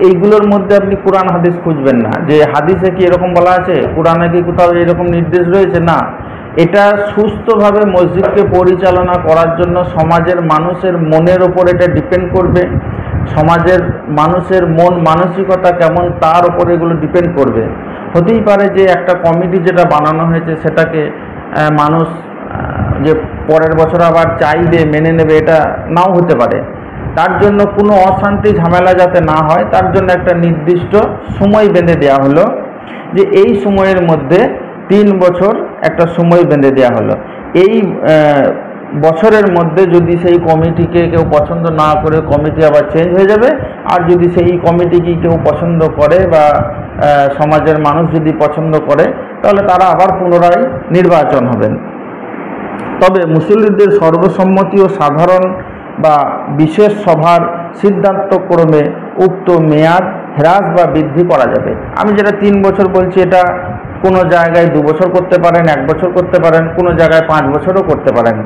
এইগুলোর মধ্যে আপনি কোরআন হাদিস খুঁজবেন না, যে হাদিসে কি এরকম বলা আছে, কোরআনে কি কোথাও এরকম নির্দেশ রয়েছে, না। এটা সুস্থভাবে মসজিদকে পরিচালনা করার জন্য সমাজের মানুষের মনের ওপর এটা ডিপেন্ড করবে, সমাজের মানুষের মন মানসিকতা কেমন তার ওপর এগুলো ডিপেন্ড করবে। হতেই পারে যে একটা কমিটি যেটা বানানো হয়েছে সেটাকে মানুষ যে পরের বছর আবার চাইবে, মেনে নেবে, এটা নাও হতে পারে। তার জন্য কোনো অশান্তি ঝামেলা যাতে না হয় তার জন্য একটা নির্দিষ্ট সময় বেঁধে দেওয়া হলো, যে এই সময়ের মধ্যে 3 বছর একটা সময় বেঁধে দেওয়া হলো। এই বছরের মধ্যে যদি সেই কমিটিকে কেউ পছন্দ না করে কমিটি আবার চেঞ্জ হয়ে যাবে, আর যদি সেই কমিটিকে কেউ পছন্দ করে বা সমাজের মানুষ যদি পছন্দ করে তাহলে তারা আবার পুনরায় নির্বাচন হবেন। তবে মুসল্লিদের সর্বসম্মতি ও সাধারণ বা বিশেষ সভার সিদ্ধান্তক্রমে উক্ত মেয়াদ হ্রাস বা বৃদ্ধি করা যাবে। আমি যেটা 3 বছর বলছি, এটা কোনো জায়গায় 2 বছর করতে পারেন, 1 বছর করতে পারেন, কোনো জায়গায় 5 বছরও করতে পারেন।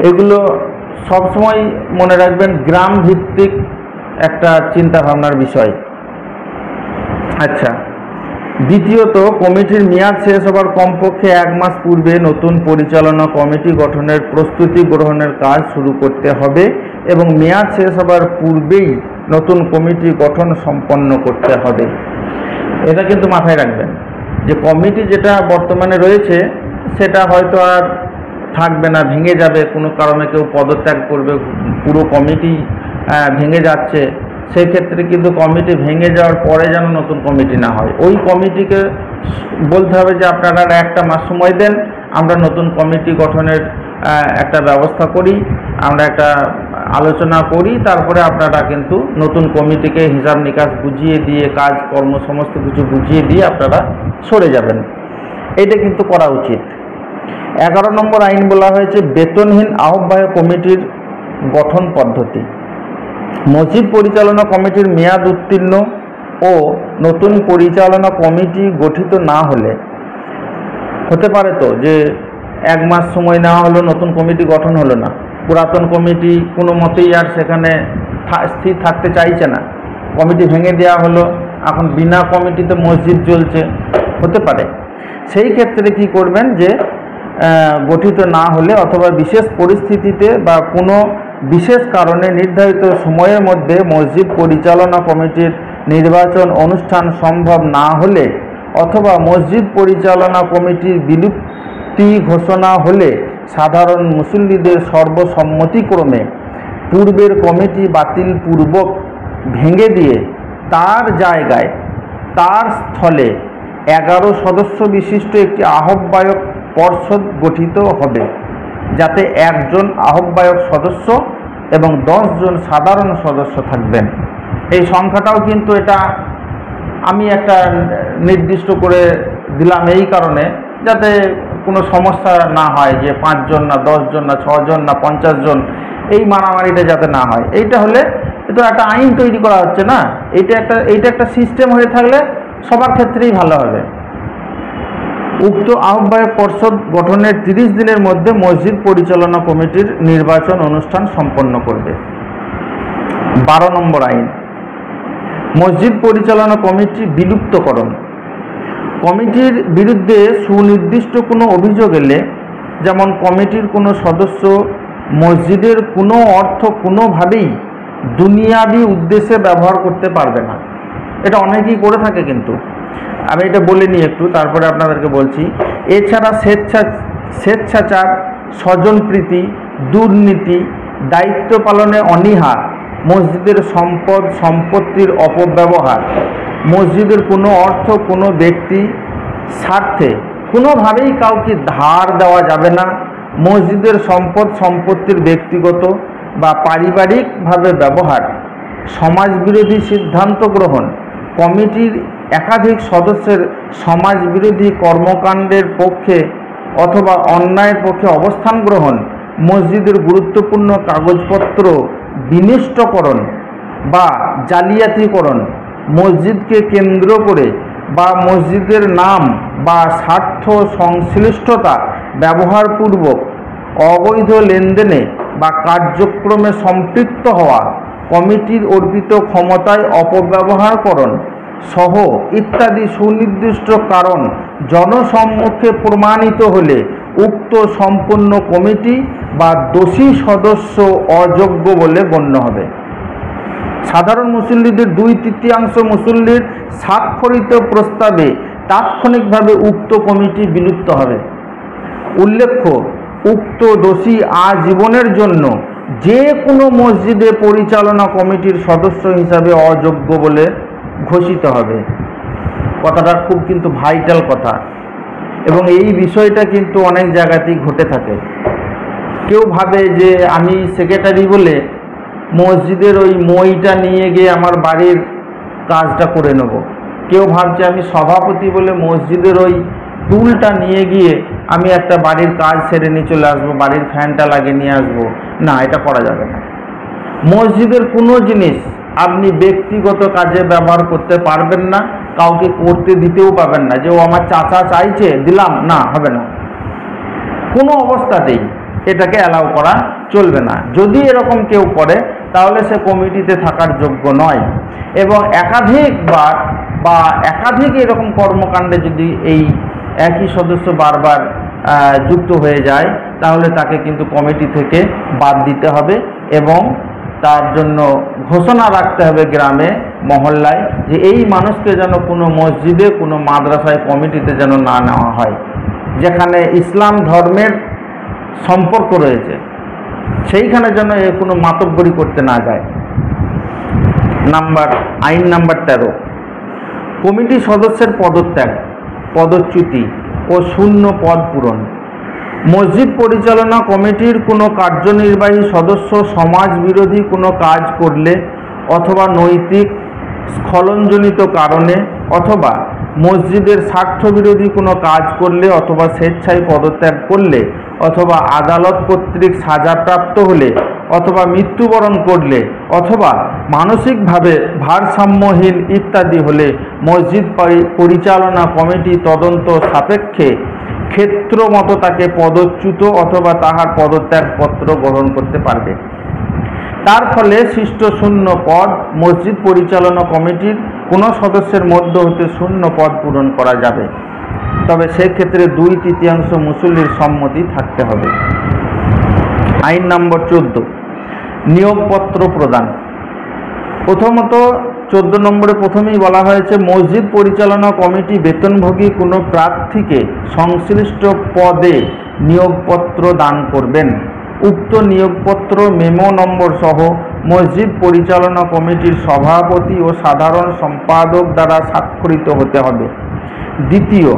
এগুলো সবসময় মনে রাখবেন, গ্রাম ভিত্তিক একটা চিন্তা ভাবনার বিষয়। আচ্ছা, দ্বিতীয়ত, কমিটির মেয়াদ শেষ হবার কমপক্ষে 1 মাস পূর্বে নতুন পরিচালনা কমিটি গঠনের প্রস্তুতি গ্রহণের কাজ শুরু করতে হবে এবং মেয়াদ শেষ হবার পূর্বেই নতুন কমিটি গঠন সম্পন্ন করতে হবে। এটা কিন্তু মাথায় রাখবেন যে কমিটি যেটা বর্তমানে রয়েছে সেটা হয়তো আর থাকবে না, ভেঙে যাবে, কোনো কারণে কেউ পদত্যাগ করবে, পুরো কমিটি ভেঙে যাচ্ছে। সেক্ষেত্রে কিন্তু কমিটি ভেঙে যাওয়ার পরে যেন নতুন কমিটি না হয়, ওই কমিটিকে বলতে হবে যে আপনারা একটা মাস সময় দেন, আমরা নতুন কমিটি গঠনের একটা ব্যবস্থা করি, আমরা একটা আলোচনা করি, তারপরে আপনারা কিন্তু নতুন কমিটিকে হিসাব নিকাশ বুঝিয়ে দিয়ে, কাজ কর্ম সমস্ত কিছু বুঝিয়ে দিয়ে আপনারা সরে যাবেন। এটা কিন্তু করা উচিত। 11 নম্বর আইন বলা হয়েছে বেতনহীন আহ্বায়ক কমিটির গঠন পদ্ধতি। মসজিদ পরিচালনা কমিটির মেয়াদ উত্তীর্ণ ও নতুন পরিচালনা কমিটি গঠিত না হলে, হতে পারে তো যে 1 মাস সময় নেওয়া হলো, নতুন কমিটি গঠন হলো না, পুরাতন কমিটি কোনো মতেই আর সেখানে স্থির থাকতে চাইছে না, কমিটি ভেঙে দেওয়া হলো, এখন বিনা কমিটিতে মসজিদ চলছে, হতে পারে। সেই ক্ষেত্রে কি করবেন যে গঠিত না হলে অথবা বিশেষ পরিস্থিতিতে বা কোনো বিশেষ কারণে নির্ধারিত সময়ের মধ্যে মসজিদ পরিচালনা কমিটির নির্বাচন অনুষ্ঠান সম্ভব না হলে অথবা মসজিদ পরিচালনা কমিটির বিলুপ্তি ঘোষণা হলে সাধারণ মুসল্লিদের সর্বসম্মতিক্রমে পূর্বের কমিটি বাতিলপূর্বক ভেঙে দিয়ে তার জায়গায় তার স্থলে 11 সদস্য বিশিষ্ট একটি আহ্বায়ক পর্ষদ গঠিত হবে, যাতে 1 জন আহ্বায়ক সদস্য এবং 10 জন সাধারণ সদস্য থাকবেন। এই সংখ্যাটাও কিন্তু এটা আমি একটা নির্দিষ্ট করে দিলাম এই কারণে যাতে কোনো সমস্যা না হয় যে 5 জন না 10 জন না 6 জন না 50 জন, এই মারামারিটা যাতে না হয়। এইটা হলে তো একটা আইন তৈরি করা হচ্ছে না, এইটা একটা সিস্টেম হয়ে থাকলে সবার ক্ষেত্রেই ভালো হবে। উক্ত আহ্বায়ক পর্ষদ গঠনের 30 দিনের মধ্যে মসজিদ পরিচালনা কমিটির নির্বাচন অনুষ্ঠান সম্পন্ন করবে। 12 নম্বর আইন মসজিদ পরিচালনা কমিটি বিলুপ্তকরণ। কমিটির বিরুদ্ধে সুনির্দিষ্ট কোনো অভিযোগ এলে, যেমন কমিটির কোনো সদস্য মসজিদের কোনো অর্থ কোনোভাবেই দুনিয়াবি উদ্দেশ্যে ব্যবহার করতে পারবে না, এটা অনেকেই করে থাকে, কিন্তু আমি এটা বলে নিই একটু, তারপরে আপনাদেরকে বলছি। এছাড়া স্বেচ্ছাচার, স্বজনপ্রীতি, দুর্নীতি, দায়িত্ব পালনে অনীহা, মসজিদের সম্পদ সম্পত্তির অপব্যবহার, মসজিদের কোনো অর্থ কোনো ব্যক্তি স্বার্থে কোনোভাবেই কাউকে ধার দেওয়া যাবে না, মসজিদের সম্পদ সম্পত্তির ব্যক্তিগত বা পারিবারিকভাবে ব্যবহার, সমাজবিরোধী সিদ্ধান্ত গ্রহণ, কমিটির একাধিক সদস্যের সমাজবিরোধী কর্মকাণ্ডের পক্ষে অথবা অন্যায়ের পক্ষে অবস্থান গ্রহণ, মসজিদের গুরুত্বপূর্ণ কাগজপত্র বিনষ্টকরণ বা জালিয়াতিকরণ, মসজিদকে কেন্দ্র করে বা মসজিদের নাম বা স্বার্থ সংশ্লিষ্টতা ব্যবহারপূর্বক অবৈধ লেনদেনে বা কার্যক্রমে সম্পৃক্ত হওয়া, কমিটির অর্পিত ক্ষমতায় অপব্যবহারকরণ সহ ইত্যাদি সুনির্দিষ্ট কারণ জনসম্মুখে প্রমাণিত হলে উক্ত সম্পূর্ণ কমিটি বা দোষী সদস্য অযোগ্য বলে গণ্য হবে। সাধারণ মুসল্লিদের 2/3 মুসল্লির স্বাক্ষরিত প্রস্তাবে তাৎক্ষণিকভাবে উক্ত কমিটি বিলুপ্ত হবে। উল্লেখ্য, উক্ত দোষী আজীবনের জন্য যে কোনো মসজিদে পরিচালনা কমিটির সদস্য হিসাবে অযোগ্য বলে ঘোষিত হবে। কথাটা খুব কিন্তু ভাইটাল কথা, এবং এই বিষয়টা কিন্তু অনেক জায়গাতেই ঘটে থাকে। কেউ ভাবে যে আমি সেক্রেটারি বলে মসজিদের ওই মইটা নিয়ে গিয়ে আমার বাড়ির কাজটা করে নেব, কেউ ভাবছে আমি সভাপতি বলে মসজিদের ওই টুলটা নিয়ে গিয়ে আমি একটা বাড়ির কাজ সেরে নিয়ে চলে আসবো, বাড়ির ফ্যানটা লাগিয়ে নিয়ে আসবো। না, এটা করা যাবে না। মসজিদের কোনো জিনিস আপনি ব্যক্তিগত কাজে ব্যবহার করতে পারবেন না, কাউকে করতে দিতেও পাবেন না যে ও আমার চাচা চাইছে দিলাম, না, হবে না, কোনো অবস্থাতেই এটাকে অ্যালাউ করা চলবে না। যদি এরকম কেউ করে তাহলে সে কমিটিতে থাকার যোগ্য নয়, এবং একাধিকবার বা একাধিক এরকম কর্মকাণ্ডে যদি এই একই সদস্য বারবার যুক্ত হয়ে যায় তাহলে তাকে কিন্তু কমিটি থেকে বাদ দিতে হবে এবং তার জন্য ঘোষণা রাখতে হবে গ্রামে মহল্লায় যে এই মানুষকে যেন কোনো মসজিদে কোনো মাদ্রাসায় কমিটিতে যেন না নেওয়া হয়, যেখানে ইসলাম ধর্মের সম্পর্ক রয়েছে সেইখানে যেন কোনো মাতব্বরি করতে না যায়। আইন নাম্বার 13, কমিটি সদস্যের পদত্যাগ, পদচ্যুতি ও শূন্য পদ পূরণ। মসজিদ পরিচালনা কমিটির কোনো কার্যনির্বাহী সদস্য সমাজ বিরোধী কোনো কাজ করলে অথবা নৈতিক স্খলনজনিত কারণে অথবা মসজিদের স্বার্থবিরোধী কোনো কাজ করলে অথবা স্বেচ্ছায় পদত্যাগ করলে অথবা আদালত কর্তৃক সাজাপ্রাপ্ত হলে অথবা মৃত্যুবরণ করলে অথবা মানসিকভাবে ভারসাম্যহীন ইত্যাদি হলে মসজিদ পরিচালনা কমিটি তদন্ত সাপেক্ষে ক্ষেত্রমতো তাকে পদচ্যুত অথবা তাহার পদত্যাগপত্র গ্রহণ করতে পারবে। তার ফলে সৃষ্ট শূন্য পদ মসজিদ পরিচালনা কমিটির কোনো সদস্যের মধ্য হতে শূন্য পদ পূরণ করা যাবে, তবে সেক্ষেত্রে 2/3 মুসল্লির সম্মতি থাকতে হবে। আইন নম্বর 14, নিয়োগপত্র প্রদান। প্রথমত 14 নম্বরে প্রথমেই বলা হয়েছে মসজিদ পরিচালনা কমিটি বেতনভোগী কোনো প্রার্থীকে সংশ্লিষ্ট পদে নিয়োগপত্র দান করবেন। উক্ত নিয়োগপত্র মেমো নম্বর সহ মসজিদ পরিচালনা কমিটির সভাপতি ও সাধারণ সম্পাদক দ্বারা স্বাক্ষরিত হতে হবে। দ্বিতীয়,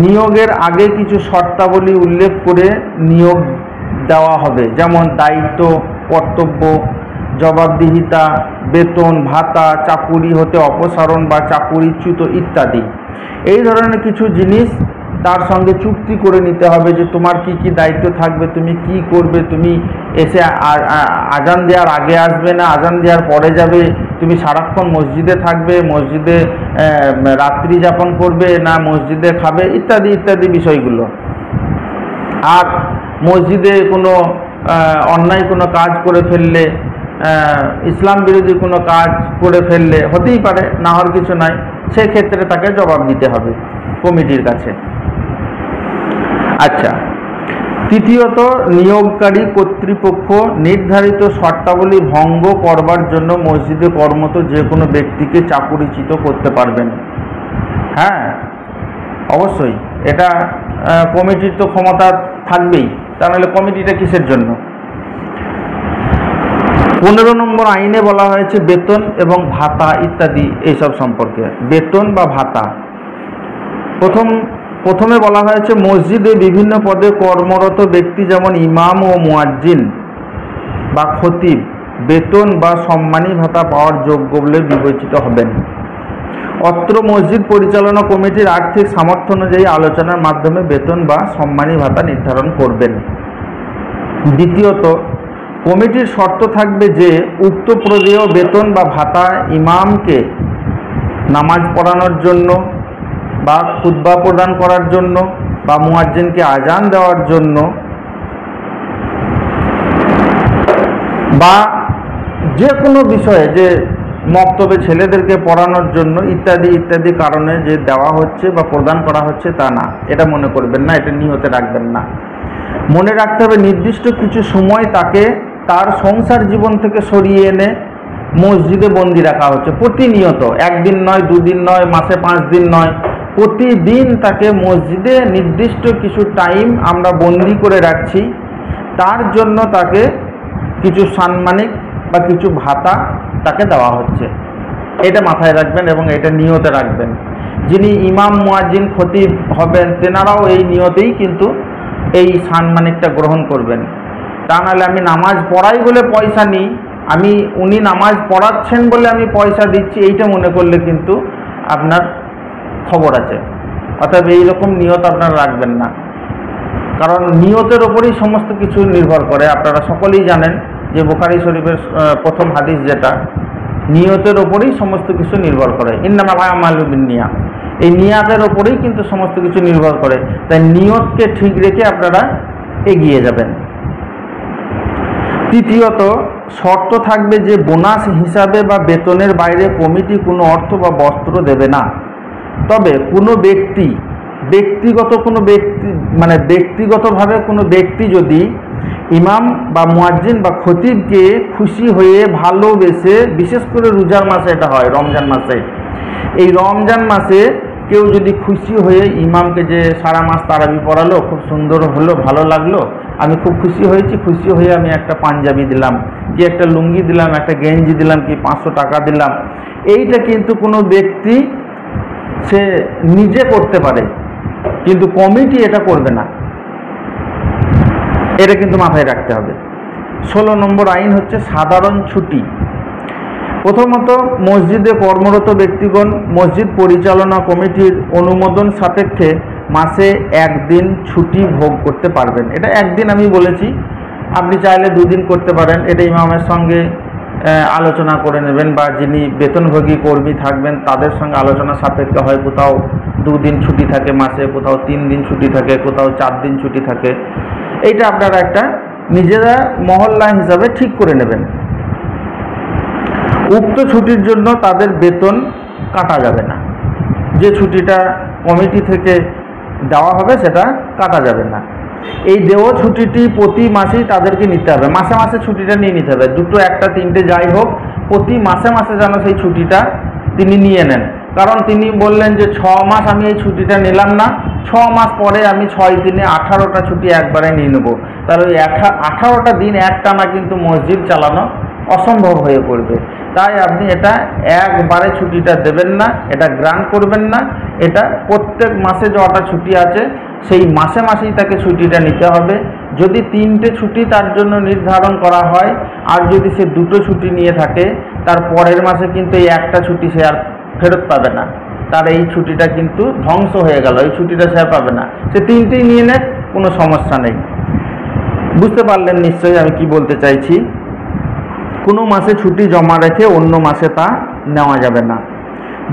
নিয়োগের আগে কিছু শর্তাবলী উল্লেখ করে নিয়োগ দেওয়া হবে, যেমন দায়িত্ব, কর্তব্য, জবাবদিহিতা, বেতন, ভাতা, চাকুরি হতে অপসারণ বা চাকুরিচ্যুত ইত্যাদি। এই ধরনের কিছু জিনিস তার সঙ্গে চুক্তি করে নিতে হবে যে তোমার কি কি দায়িত্ব থাকবে, তুমি কি করবে, তুমি এসে আজান দেওয়ার আগে আসবে না আজান দেওয়ার পরে যাবে, তুমি সারাক্ষণ মসজিদে থাকবে, মসজিদে রাত্রি যাপন করবে না মসজিদে খাবে, ইত্যাদি ইত্যাদি বিষয়গুলো। আর মসজিদে কোনো অন্যায় কোনো কাজ করে ফেললে, ইসলাম বিরোধী কোনো কাজ করে ফেললে, হতেই পারে, না হওয়ার কিছু নাই, সেক্ষেত্রে তাকে জবাব দিতে হবে কমিটির কাছে। আচ্ছা, তৃতীয়ত, নিয়োগকারী কর্তৃপক্ষ নির্ধারিত শর্তাবলী ভঙ্গ করবার জন্য মসজিদে কর্মরত যে কোনো ব্যক্তিকে চাকুরিচ্যুত করতে পারবেন। হ্যাঁ, অবশ্যই এটা কমিটির তো ক্ষমতা থাকবেই, তা নাহলে কমিটিটা কিসের জন্য। 15 নম্বর আইনে বলা হয়েছে বেতন এবং ভাতা ইত্যাদি এইসব সম্পর্কে। বেতন বা ভাতা, প্রথমে বলা হয়েছে মসজিদে বিভিন্ন পদে কর্মরত ব্যক্তি যেমন ইমাম ও মুয়াজ্জিন বা খতিব বেতন বা সম্মানী ভাতা পাওয়ার যোগ্য বলে বিবেচিত হবেন। অত্র মসজিদ পরিচালনা কমিটির আর্থিক সামর্থ্য অনুযায়ী আলোচনার মাধ্যমে বেতন বা সম্মানী ভাতা নির্ধারণ করবেন। দ্বিতীয়ত, কমিটির শর্ত থাকবে যে উক্ত প্রদেয় বেতন বা ভাতা ইমামকে নামাজ পড়ানোর জন্য বা খুতবা প্রদান করার জন্য বা মুয়াজ্জিনকে আজান দেওয়ার জন্য বা যে কোনো বিষয়ে, যে মক্তবে ছেলেদেরকে পড়ানোর জন্য ইত্যাদি ইত্যাদি কারণে যে দেওয়া হচ্ছে বা প্রদান করা হচ্ছে তা না, এটা মনে করবেন না, এটা নিয়তে রাখবেন না। মনে রাখতে হবে নির্দিষ্ট কিছু সময় তাকে তার সংসার জীবন থেকে সরিয়ে এনে মসজিদে বন্দি রাখা হচ্ছে, প্রতিনিয়ত, একদিন নয়, দুদিন নয়, মাসে 5 দিন নয়, প্রতিদিন তাকে মসজিদে নির্দিষ্ট কিছু টাইম আমরা বন্দি করে রাখছি, তার জন্য তাকে কিছু সাম্মানিক বা কিছু ভাতা তাকে দেওয়া হচ্ছে। এটা মাথায় রাখবেন এবং এটা নিয়তে রাখবেন। যিনি ইমাম, মুয়াজ্জিন, খতিব হবেন তেনারাও এই নিয়তেই কিন্তু এই সাম্মানিকটা গ্রহণ করবেন। তা নাহলে আমি নামাজ পড়াই বলে পয়সা নিই, উনি নামাজ পড়াচ্ছেন বলে আমি পয়সা দিচ্ছি, এইটা মনে করলে কিন্তু আপনার খবর আছে। অর্থাৎ এইরকম নিয়ত আপনারা রাখবেন না, কারণ নিয়তের ওপরেই সমস্ত কিছু নির্ভর করে। আপনারা সকলেই জানেন যে বুখারী শরীফের প্রথম হাদিস যেটা, নিয়তের ওপরেই সমস্ত কিছু নির্ভর করে। ইন্নামাল আমালু বিন্নিয়াত, এই নিয়াতের ওপরেই কিন্তু সমস্ত কিছু নির্ভর করে। তাই নিয়তকে ঠিক রেখে আপনারা এগিয়ে যাবেন। তৃতীয়ত, শর্ত থাকবে যে বোনাস হিসাবে বা বেতনের বাইরে কমিটি কোনো অর্থ বা বস্ত্র দেবে না। তবে কোনো ব্যক্তিগতভাবে কোনো ব্যক্তি যদি ইমাম বা মুয়াজ্জিন বা খতিবকে খুশি হয়ে ভালোবেসে, বিশেষ করে রোজার মাসে এটা হয়, রমজান মাসে, এই রমজান মাসে কেউ যদি খুশি হয়ে ইমামকে যে সারা মাস তারাবি পড়ালো, খুব সুন্দর হলো, ভালো লাগলো, আমি খুব খুশি হয়েছি, খুশি হয়ে আমি একটা পাঞ্জাবি দিলাম, কি একটা লুঙ্গি দিলাম, একটা গেঞ্জি দিলাম, কি 500 টাকা দিলাম, এইটা কিন্তু কোনো ব্যক্তি সে নিজে করতে পারে, কিন্তু কমিটি এটা করবে না, এটা কিন্তু মাথায় রাখতে হবে। 16 নম্বর আইন হচ্ছে সাধারণ ছুটি। প্রথমত, মসজিদে কর্মরত ব্যক্তিগণ মসজিদ পরিচালনা কমিটির অনুমোদন সাপেক্ষে মাসে 1 দিন ছুটি ভোগ করতে পারবেন। এটা 1 দিন আমি বলেছি, আপনি চাইলে 2 দিন করতে পারেন, এটা ইমামের সঙ্গে আলোচনা করে নেবেন, বা যিনি বেতনভোগী কর্মী থাকবেন তাদের সঙ্গে আলোচনা সাপেক্ষে হয়, কোথাও 2 দিন ছুটি থাকে মাসে, কোথাও 3 দিন ছুটি থাকে, কোথাও 4 দিন ছুটি থাকে, এইটা আপনারা একটা নিজেরা মহল্লা হিসাবে ঠিক করে নেবেন। উক্ত ছুটির জন্য তাদের বেতন কাটা যাবে না, যে ছুটিটা কমিটি থেকে দেওয়া হবে সেটা কাটা যাবে না। এই দেওয়া ছুটিটি প্রতি মাসেই তাদেরকে নিতে হবে, মাসে মাসে ছুটিটা নিয়ে নিতে হবে, 2, 1, 3টে যাই হোক, প্রতি মাসে মাসে যেন সেই ছুটিটা তিনি নিয়ে নেন। কারণ তিনি বললেন যে 6 মাস আমি এই ছুটিটা নিলাম না, 6 মাস পরে আমি 6 দিনে 18টা ছুটি একবারে নিয়ে নেব, তাহলে ওই 18টা দিন একটানা কিন্তু মসজিদ চালানো অসম্ভব হয়ে পড়বে। তাই আপনি এটা একবারে ছুটিটা দেবেন না, এটা গ্রান্ট করবেন না, এটা প্রত্যেক মাসে যটা ছুটি আছে সেই মাসে মাসেই তাকে ছুটিটা নিতে হবে। যদি 3টে ছুটি তার জন্য নির্ধারণ করা হয়, আর যদি সে 2টো ছুটি নিয়ে থাকে, তার পরের মাসে কিন্তু এই একটা ছুটি সে আর ফেরত পাবে না, তার এই ছুটিটা কিন্তু ধ্বংস হয়ে গেল, এই ছুটিটা সে পাবে না। সে 3টেই নিয়ে নেয়, কোনো সমস্যা নেই। বুঝতে পারলেন নিশ্চয়ই আমি কি বলতে চাইছি। কোনো মাসে ছুটি জমা রেখে অন্য মাসে তা নেওয়া যাবে না।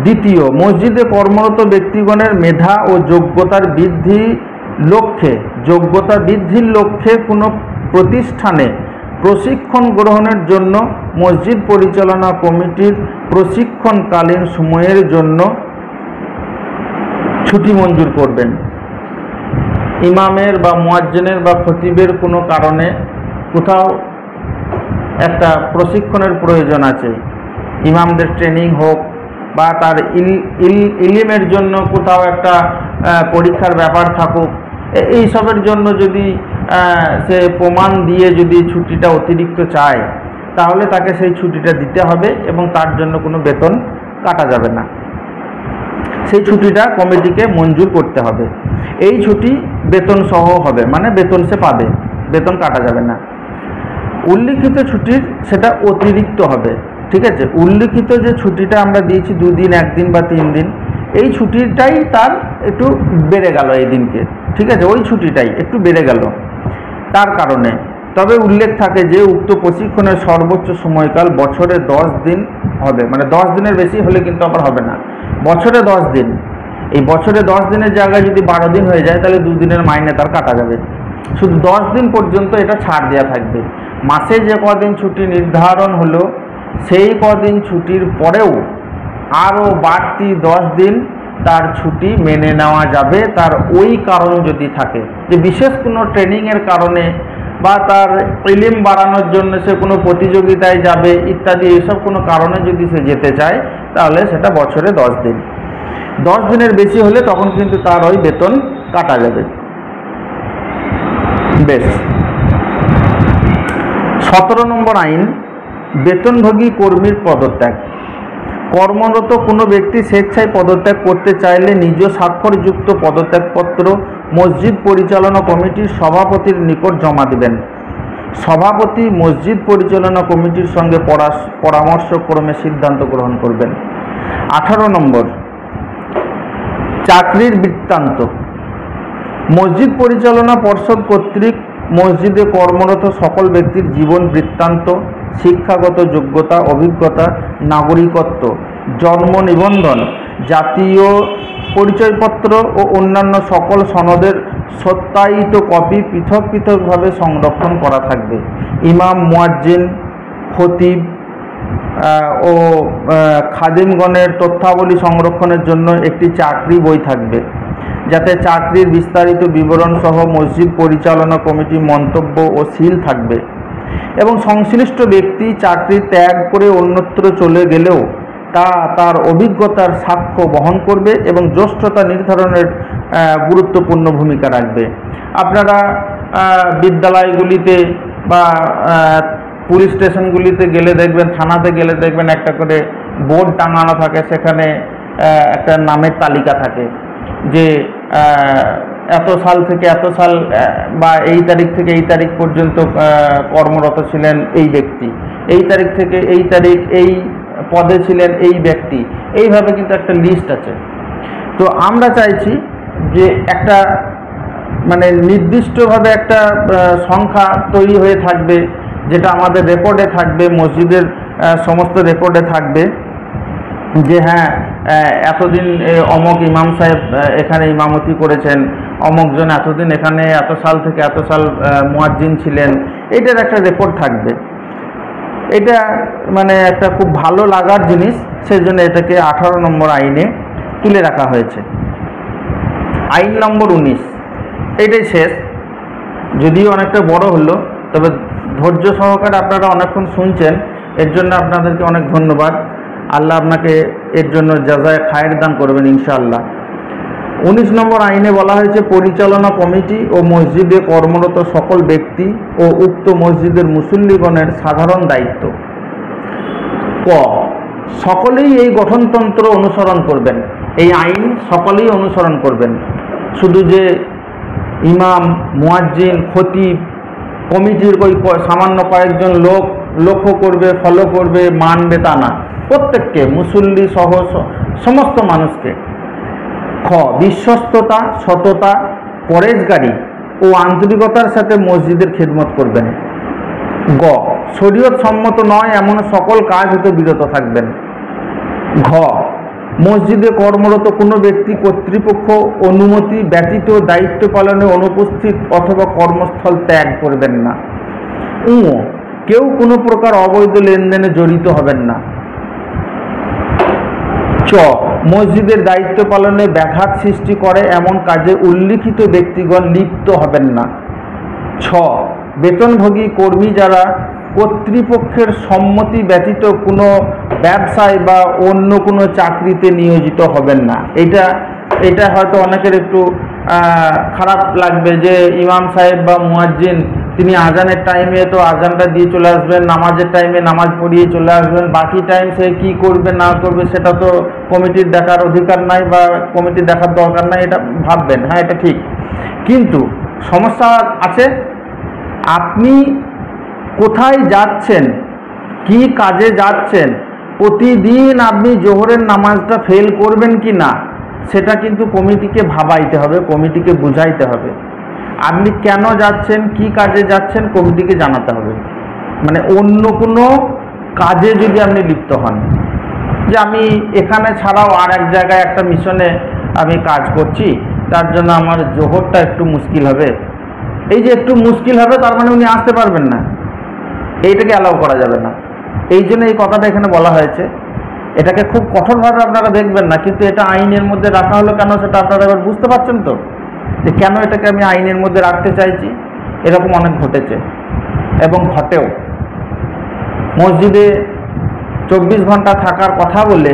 দ্বিতীয়, মসজিদে কর্মরত ব্যক্তিগণের মেধা ও যোগ্যতার বৃদ্ধির লক্ষ্যে কোনো প্রতিষ্ঠানে প্রশিক্ষণ গ্রহণের জন্য মসজিদ পরিচালনা কমিটির প্রশিক্ষণকালীন সময়ের জন্য ছুটি মঞ্জুর করবেন। ইমামের বা মুয়াজ্জিনের বা খতিবের কোনো কারণে কোথাও একটা প্রশিক্ষণের প্রয়োজন আছে, ইমামদের ট্রেনিং হোক, বা তার ইলমের জন্য কোথাও একটা পরীক্ষার ব্যাপার থাকুক, এইসবের জন্য যদি সে প্রমাণ দিয়ে যদি ছুটিটা অতিরিক্ত চায়, তাহলে তাকে সেই ছুটিটা দিতে হবে এবং তার জন্য কোনো বেতন কাটা যাবে না, সেই ছুটিটা কমিটিকে মঞ্জুর করতে হবে। এই ছুটি বেতন সহ হবে, মানে বেতন সে পাবে, বেতন কাটা যাবে না। উল্লিখিত ছুটির সেটা অতিরিক্ত হবে, ঠিক আছে। উল্লিখিত যে ছুটিটা আমরা দিয়েছি 2 দিন, 1 দিন বা 3 দিন, এই ছুটিটাই তার একটু বেড়ে গেল এই দিনকে, ঠিক আছে, ওই ছুটিটাই একটু বেড়ে গেল তার কারণে। তবে উল্লেখ থাকে যে উক্ত প্রশিক্ষণের সর্বোচ্চ সময়কাল বছরে 10 দিন হবে, মানে 10 দিনের বেশি হলে কিন্তু আবার হবে না, বছরে 10 দিন। এই বছরে 10 দিনের জায়গায় যদি 12 দিন হয়ে যায়, তাহলে 2 দিনের মাইনে তার কাটা যাবে। শুধু 10 দিন পর্যন্ত এটা ছাড় দেওয়া থাকবে। মাসে যে কদিন ছুটি নির্ধারণ হলো, সেই কদিন ছুটির পরেও আরও বাড়তি 10 দিন তার ছুটি মেনে নেওয়া যাবে, তার ওই কারণ যদি থাকে, যে বিশেষ কোনো ট্রেনিংয়ের কারণে বা তার ইলম বাড়ানোর জন্য সে কোনো প্রতিযোগিতায় যাবে ইত্যাদি, এসব কোনো কারণে যদি সে যেতে চায়, তাহলে সেটা বছরে 10 দিন। 10 দিনের বেশি হলে তখন কিন্তু তার ওই বেতন কাটা যাবে। বেশ। 17 নম্বর আইন, বেতনভোগী কর্মীর পদত্যাগ। কর্মরত কোনো ব্যক্তি স্বেচ্ছায় পদত্যাগ করতে চাইলে নিজ স্বাক্ষরযুক্ত পদত্যাগপত্র মসজিদ পরিচালনা কমিটির সভাপতির নিকট জমা দেবেন। সভাপতি মসজিদ পরিচালনা কমিটির সঙ্গে পরামর্শক্রমে সিদ্ধান্ত গ্রহণ করবেন। 18 নম্বর, চাকরির বৃত্তান্ত। মসজিদ পরিচালনা পর্ষদ কর্তৃক মসজিদে কর্মরত সকল ব্যক্তির জীবন বৃত্তান্ত, শিক্ষাগত যোগ্যতা, অভিজ্ঞতা, নাগরিকত্ব, জন্ম নিবন্ধন, জাতীয় পরিচয়পত্র ও অন্যান্য সকল সনদের সত্যায়িত কপি পৃথক পৃথকভাবে সংরক্ষণ করা থাকবে। ইমাম, মুয়াজ্জিন, খতিব ও খাদিমগণের তথ্যাবলী সংরক্ষণের জন্য একটি চাকরি বই থাকবে, যাতে চাকরির বিস্তারিত বিবরণ সহ মসজিদ পরিচালনা কমিটির মন্তব্য ও সিল থাকবে এবং সংশ্লিষ্ট ব্যক্তি চাকরি ত্যাগ করে অন্যত্র চলে গেলেও তা তার অভিজ্ঞতার সাক্ষ্য বহন করবে এবং জ্যেষ্ঠতা নির্ধারণের গুরুত্বপূর্ণ ভূমিকা রাখবে। আপনারা বিদ্যালয়গুলিতে বা পুলিশ স্টেশনগুলিতে গেলে দেখবেন, থানাতে গেলে দেখবেন একটা করে বোর্ড টাঙানো থাকে, সেখানে একটা নামের তালিকা থাকে যে এত সাল থেকে এত সাল বা এই তারিখ থেকে এই তারিখ পর্যন্ত কর্মরত ছিলেন এই ব্যক্তি, এই তারিখ থেকে এই তারিখ এই পদে ছিলেন এই ব্যক্তি, এইভাবে কিন্তু একটা লিস্ট আছে। তো আমরা চাইছি যে একটা মানে নির্দিষ্টভাবে একটা সংখ্যা তৈরি হয়ে থাকবে, যেটা আমাদের রেকর্ডে থাকবে, মসজিদের সমস্ত রেকর্ডে থাকবে যে হ্যাঁ এতদিন অমক ইমাম সাহেব এখানে ইমামতি করেছেন, অমকজন এতদিন এখানে এত সাল থেকে এত সাল মুয়াজ্জিন ছিলেন, এটার একটা রেকর্ড থাকবে। এটা মানে একটা খুব ভালো লাগার জিনিস, সেই জন্য এটাকে 18 নম্বর আইনে তুলে রাখা হয়েছে। আইন নম্বর 19, এটাই শেষ, যদিও অনেকটা বড় হলো, তবে ধৈর্য সহকারে আপনারা অনেকক্ষণ শুনছেন, এর জন্য আপনাদেরকে অনেক ধন্যবাদ। আল্লাহ আপনাকে এর জন্য জাযায়ে খায়ের দান করবেন ইনশাআল্লাহ। 19 নম্বর আইনে বলা হয়েছে পরিচালনা কমিটি ও মসজিদে কর্মরত সকল ব্যক্তি ও উক্ত মসজিদের মুসল্লিগণের সাধারণ দায়িত্ব। ক, সকলেই এই গঠনতন্ত্র অনুসরণ করবেন, এই আইন সকলেই অনুসরণ করবেন। শুধু যে ইমাম, মুয়াজ্জিন, খতিব, কমিটির ওই সামান্য কয়েকজন লোক লক্ষ্য করবে, ফলো করবে, মানবে তা না, প্রত্যেককে, মুসল্লি সহ সমস্ত মানুষকে। খ, বিশ্বস্ততা, সততা, পরেজগারি ও আন্তরিকতার সাথে মসজিদের খেদমত করবেন। গ, শরীয়ত সম্মত নয় এমন সকল কাজ হতে বিরত থাকবেন। ঘ, মসজিদে কর্মরত কোনো ব্যক্তি কর্তৃপক্ষ অনুমতি ব্যতীত দায়িত্ব পালনে অনুপস্থিত অথবা কর্মস্থল ত্যাগ করবেন না। উ, কেউ কোনো প্রকার অবৈধ লেনদেনে জড়িত হবেন না। চ, মসজিদের দায়িত্ব পালনে ব্যাঘাত সৃষ্টি করে এমন কাজে উল্লিখিত ব্যক্তিগণ লিপ্ত হবেন না। ছ, বেতনভোগী কর্মী যারা কর্তৃপক্ষের সম্মতি ব্যতীত কোনো ব্যবসায় বা অন্য কোনো চাকরিতে নিয়োজিত হবেন না। এটা হয়তো অনেকের একটু খারাপ লাগবে যে ইমাম সাহেব বা মুয়াজ্জিন তিনি আজানের টাইমে তো আজানটা দিয়ে চলে আসবেন, নামাজের টাইমে নামাজ পড়িয়ে চলে আসবেন, বাকি টাইম সে কী করবে না করবে সেটা তো কমিটির দেখার অধিকার নাই বা কমিটির দেখার দরকার নাই, এটা ভাববেন। হ্যাঁ, এটা ঠিক, কিন্তু সমস্যা আছে। আপনি কোথায় যাচ্ছেন, কি কাজে যাচ্ছেন, প্রতিদিন আপনি জোহরের নামাজটা ফেল করবেন কি না সেটা কিন্তু কমিটিকে ভাবাইতে হবে, কমিটিকে বুঝাইতে হবে। আপনি কেন যাচ্ছেন, কি কাজে যাচ্ছেন, কমিটিকে জানাতে হবে। মানে অন্য কোনো কাজে যদি আপনি লিপ্ত হন, যে আমি এখানে ছাড়াও আর এক জায়গায় একটা মিশনে আমি কাজ করছি, তার জন্য আমার জোহরটা একটু মুশকিল হবে, এই যে একটু মুশকিল হবে তার মানে উনি আসতে পারবেন না, এইটাকে অ্যালাউ করা যাবে না। এই জন্য এই কথাটা এখানে বলা হয়েছে। এটাকে খুব কঠোরভাবে আপনারা দেখবেন না, কিন্তু এটা আইনের মধ্যে রাখা হলো কেন সেটা আপনারা এবার বুঝতে পারছেন তো, যে কেন এটাকে আমি আইনের মধ্যে রাখতে চাইছি। এরকম অনেক ঘটেছে এবং ঘটেও। মসজিদে 24 ঘন্টা থাকার কথা বলে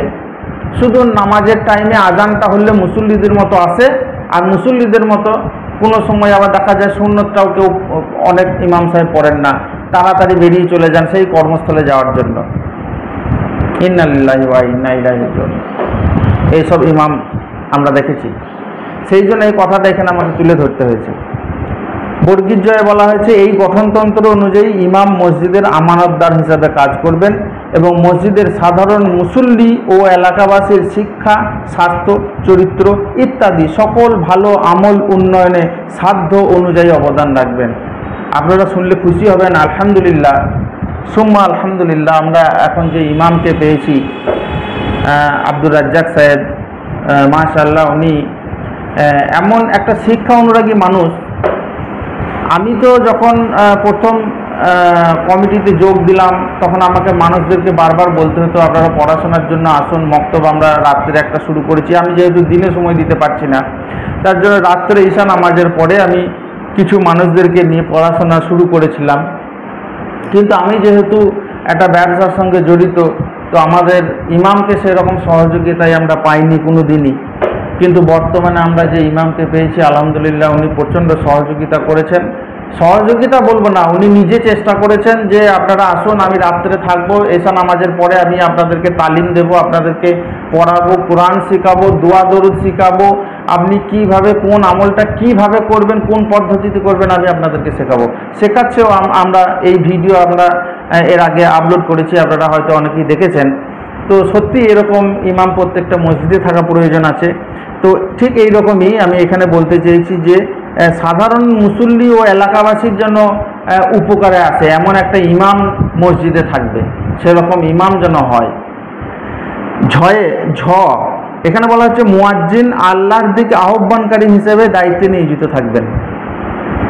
শুধু নামাজের টাইমে আজানটা হলে মুসল্লিদের মতো আসে, আর মুসল্লিদের মতো কোনো সময় আবার দেখা যায় সুন্নতটাও কেউ, অনেক ইমাম সাহেব পড়েন না, তাড়াতাড়ি বেরিয়ে চলে যান সেই কর্মস্থলে যাওয়ার জন্য। ইন্না লিল্লাহি ওয়া ইন্না ইলাইহি রাজিউন, এইসব ইমাম আমরা দেখেছি। সেই জন্য এই কথাটা এখানে আমাকে তুলে ধরতে হয়েছে। বর্গীর জয়ে বলা হয়েছে এই গঠনতন্ত্র অনুযায়ী ইমাম মসজিদের আমানতদার হিসাবে কাজ করবেন এবং মসজিদের সাধারণ মুসল্লি ও এলাকাবাসীর শিক্ষা, স্বাস্থ্য, চরিত্র ইত্যাদি সকল ভালো আমল উন্নয়নে সাধ্য অনুযায়ী অবদান রাখবেন। আপনারা শুনলে খুশি হবেন। আলহামদুলিল্লাহ, সুম্মা আলহামদুলিল্লাহ, আমরা এখন যে ইমামকে পেয়েছি আব্দুর রাজ্জাক সাহেব, মাশাআল্লাহ, উনি এমন একটা শিক্ষা অনুরাগী মানুষ। আমি তো যখন প্রথম কমিটিতে যোগ দিলাম তখন আমাকে মানুষদেরকে বারবার বলতে হতো আপনারা পড়াশোনার জন্য আসুন, মক্তব আমরা রাত্রে একটা শুরু করেছি। আমি যেহেতু দিনে সময় দিতে পারছি না, তার জন্য রাত্রে ঈশা নামাজের পরে আমি কিছু মানুষদেরকে নিয়ে পড়াশোনা শুরু করেছিলাম। কিন্তু আমি যেহেতু একটা ব্যবসার সঙ্গে জড়িত, তো আমাদের ইমামকে সেরকম সহযোগিতায় আমরা পাইনি কোনো দিনই। কিন্তু বর্তমানে আমরা যে ইমামকে পেয়েছি আলহামদুলিল্লাহ, উনি প্রচণ্ড সহযোগিতা করেছেন। সহযোগিতা বলবো না, উনি নিজে চেষ্টা করেছেন যে আপনারা আসুন, আমি রাত্রে থাকবো, এশা নামাজের পরে আমি আপনাদেরকে তালিম দেব, আপনাদেরকে পড়াবো, কোরআন শেখাবো, দোয়া দরুদ শেখাবো, আপনি কিভাবে কোন আমলটা কিভাবে করবেন, কোন পদ্ধতিতে করবেন আমি আপনাদেরকে শেখাচ্ছেও। আমরা এই ভিডিও আমরা এর আগে আপলোড করেছি, আপনারা হয়তো অনেকেই দেখেছেন। তো সত্যি এরকম ইমাম প্রত্যেকটা মসজিদে থাকা প্রয়োজন আছে। তো ঠিক এই রকমই আমি এখানে বলতে চেয়েছি যে সাধারণ মুসল্লি ও এলাকাবাসীর জন্য উপকারে আসে এমন একটা ইমাম মসজিদে থাকবে, সেরকম ইমাম যেন হয়। এখানে বলা হচ্ছে মুয়াজ্জিন আল্লাহর দিকে আহ্বানকারী হিসেবে দায়িত্বে নিয়োজিত থাকবেন।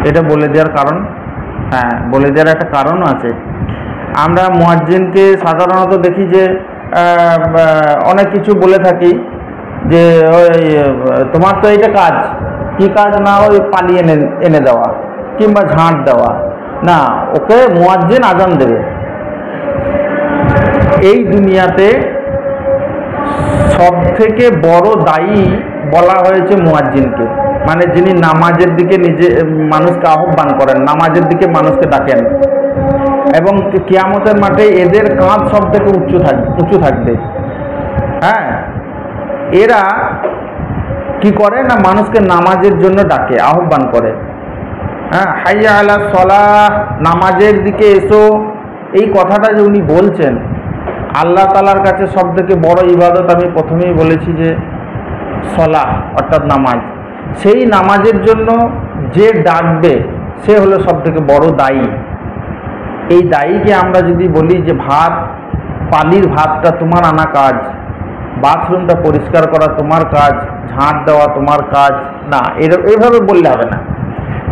এটা বলে দেওয়ার কারণ, বলে দেওয়ার একটা কারণও আছে। আমরা মুয়াজ্জিনকে সাধারণত দেখি যে অনেক কিছু বলে থাকি যে ওই তোমার তো এইটা কাজ, কি কাজ না, ওই পানি এনে দেওয়া কিংবা ঝাঁট দেওয়া না, ওকে মুয়াজ্জিন আজান দেবে। এই দুনিয়াতে সব থেকে বড় দায়ী বলা হয়েছে মুয়াজ্জিনকে, মানে যিনি নামাজের দিকে নিজে মানুষকে আহ্বান করেন, নামাজের দিকে মানুষকে ডাকেন। এবং কিয়ামতের মাঠে এদের কাঁধ সব থেকে উঁচু থাকবে। এরা কি করে না, মানুষকে নামাজের জন্য ডাকে, আহ্বান করে। হাইয়া আলা সলাহ, নামাজের দিকে এসো। এই কথাটা যে উনি বলছেন, আল্লাহ তাআলার কাছে সব থেকে বড় ইবাদত আমি প্রথমেই বলেছি যে সলাহ অর্থাৎ নামাজ। সেই নামাজের জন্য যে ডাকবে সে হলো সব থেকে বড় দায়ী। এই দায়ীকে আমরা যদি বলি যে পালির ভাতটা তোমার আনা কাজ, বাথরুমটা পরিষ্কার করা তোমার কাজ, ঝাঁট দেওয়া তোমার কাজ, না, এইভাবে বললে হবে না।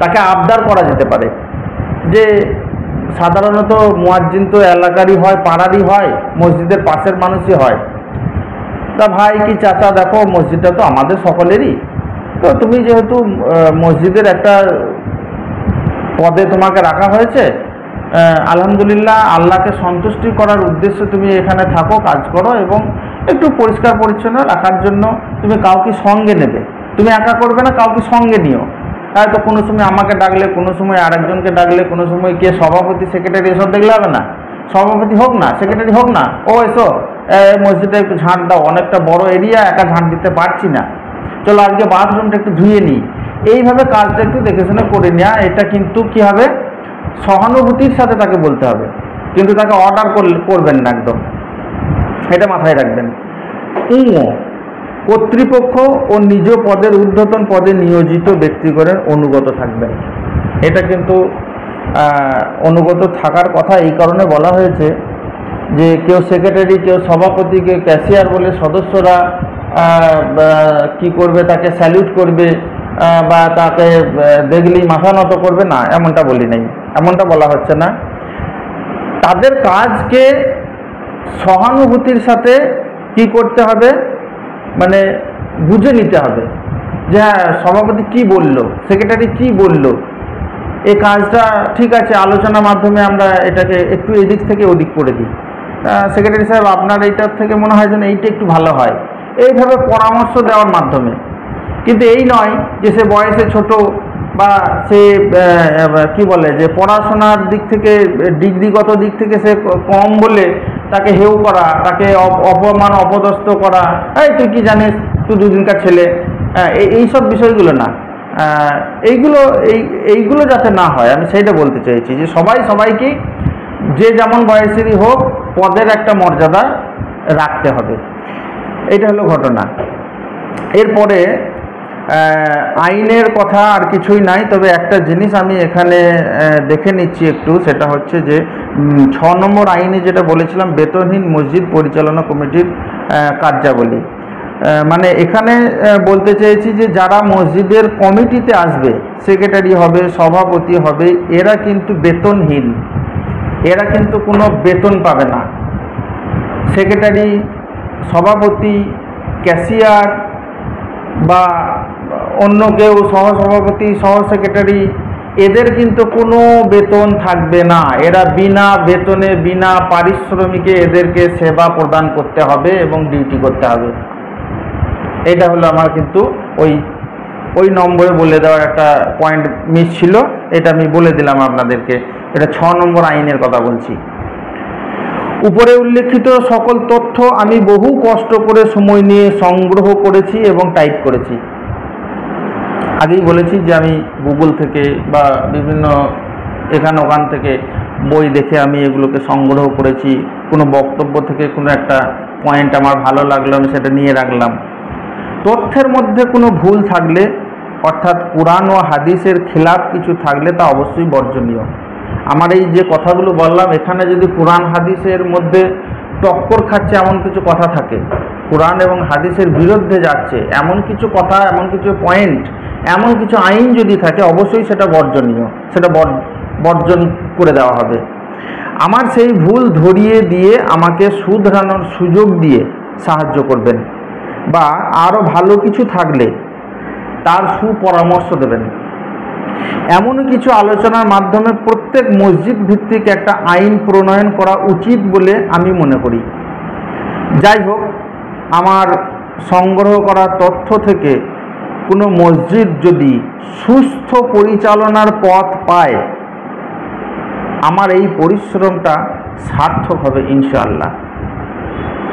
তাকে আবদার করা যেতে পারে যে সাধারণত মুয়াজ্জিন তো এলাকারই হয়, পাড়ারই হয়, মসজিদের পাশের মানুষই হয়। তা ভাই কি চাচা, দেখো মসজিদটা তো আমাদের সকলেরই, তো তুমি যেহেতু মসজিদের একটা পদে তোমাকে রাখা হয়েছে, আলহামদুলিল্লাহ আল্লাহকে সন্তুষ্টি করার উদ্দেশ্যে তুমি এখানে থাকো, কাজ করো, এবং একটু পরিষ্কার পরিচ্ছন্ন রাখার জন্য তুমি কাউকে সঙ্গে নেবে। তুমি একা করবে না, কাউকে সঙ্গে নিও। হয়তো কোনো সময় আমাকে ডাকলে, কোনো সময় আরেকজনকে ডাকলে, কোনো সময় কে সভাপতি সেক্রেটারি এসব দেখলে হবে না। সভাপতি হোক না, সেক্রেটারি হোক না, ও এসো মসজিদে একটু ঝাঁট দাও, অনেকটা বড় এরিয়া, একা ঝাঁট দিতে পারছি না, চলো আজকে বাথরুমটা একটু ধুয়ে নিই। এইভাবে কাজটা একটু দেখে শুনে করে নেওয়া, এটা কিন্তু কী হবে, সহানুভূতির সাথে তাকে বলতে হবে, কিন্তু তাকে অর্ডার করবেন না একদম, এটা মাথায় রাখবেন। কর্তৃপক্ষ ও নিজ পদের ঊর্ধ্বতন পদে নিয়োজিত ব্যক্তিগণের অনুগত থাকবেন। এটা কিন্তু অনুগত থাকার কথা এই কারণে বলা হয়েছে যে কেউ সেক্রেটারি, কেউ সভাপতি, কেউ ক্যাশিয়ার বলে সদস্যরা কি করবে, তাকে স্যালিউট করবে বা তাকে দেখলেই মাথা নত করবে না, এমনটা বলি নাই, এমনটা বলা হচ্ছে না। তাদের কাজকে সহানুভূতির সাথে কি করতে হবে, মানে বুঝে নিতে হবে যে হ্যাঁ সভাপতি কি বলল, সেক্রেটারি কি বলল, এই কাজটা ঠিক আছে, আলোচনার মাধ্যমে আমরা এটাকে একটু এদিক থেকে ওদিক করে দিই। সেক্রেটারি সাহেব আপনার এইটার থেকে মনে হয় যেন এইটা একটু ভালো হয়, এইভাবে পরামর্শ দেওয়ার মাধ্যমে। কিন্তু এই নয় যে সে বয়সে ছোট বা সে কি বলে যে পড়াশোনার দিক থেকে, ডিগ্রিগত দিক থেকে সে কম বলে তাকে হেউ করা, তাকে অপমান অপদস্থ করা, এই তুই কি জানিস, তুই দুদিনকার ছেলে, এইসব বিষয়গুলো না। এইগুলো যাতে না হয়, আমি সেইটা বলতে চাইছি যে সবাইকে যে যেমন বয়সেরই হোক পদের একটা মর্যাদা রাখতে হবে। এটা হলো ঘটনা। এরপরে আইনের কথা আর কিছুই নাই, তবে একটা জিনিস আমি এখানে দেখে নিচ্ছি একটু, সেটা হচ্ছে যে 6 নম্বর আইনে যেটা বলেছিলাম বেতনহীন মসজিদ পরিচালনা কমিটির কার্যাবলী, মানে এখানে বলতে চেয়েছি যে যারা মসজিদের কমিটিতে আসবে, সেক্রেটারি হবে, সভাপতি হবে, এরা কিন্তু বেতনহীন, এরা কিন্তু কোনো বেতন পাবে না। সেক্রেটারি, সভাপতি, ক্যাশিয়ার বা অন্য কেউ সহসভাপতি, সহ সেক্রেটারি, এদের কিন্তু কোনো বেতন থাকবে না। এরা বিনা বেতনে, বিনা পারিশ্রমিকে এদেরকে সেবা প্রদান করতে হবে এবং ডিউটি করতে হবে। এটা হলো আমার কিন্তু ওই নম্বরে বলে দেওয়ার একটা পয়েন্ট মিস ছিল, এটা আমি বলে দিলাম আপনাদেরকে। এটা 6 নম্বর আইনের কথা বলছি। উপরে উল্লেখিত সকল তথ্য আমি বহু কষ্ট করে সময় নিয়ে সংগ্রহ করেছি এবং টাইপ করেছি। আগেই বলেছি যে আমি গুগল থেকে বা বিভিন্ন এখান ওখান থেকে বই দেখে আমি এগুলোকে সংগ্রহ করেছি। কোনো বক্তব্য থেকে কোনো একটা পয়েন্ট আমার ভালো লাগলো, আমি সেটা নিয়ে রাখলাম। তথ্যের মধ্যে কোনো ভুল থাকলে, অর্থাৎ কোরআন ও হাদিসের খেলাফ কিছু থাকলে তা অবশ্যই বর্জনীয়। আমার এই যে কথাগুলো বললাম, এখানে যদি কোরআন হাদিসের মধ্যে টক্কর খাচ্ছে এমন কিছু কথা থাকে, কোরআন এবং হাদিসের বিরুদ্ধে যাচ্ছে এমন কিছু কথা, এমন কিছু পয়েন্ট, এমন কিছু আইন যদি থাকে, অবশ্যই সেটা বর্জনীয়, সেটা বর্জন করে দেওয়া হবে। আমার সেই ভুল ধরিয়ে দিয়ে আমাকে শুধরানোর সুযোগ দিয়ে সাহায্য করবেন, বা আরও ভালো কিছু থাকলে তার সুপরামর্শ দেবেন। এমন কিছু আলোচনার মাধ্যমে প্রত্যেক মসজিদ ভিত্তিক একটা আইন প্রণয়ন করা উচিত বলে আমি মনে করি। যাই হোক, আমার সংগ্রহ করা তথ্য থেকে কোনো মসজিদ যদি সুস্থ পরিচালনার পথ পায়, আমার এই পরিশ্রমটা সার্থক হবে ইনশাআল্লাহ।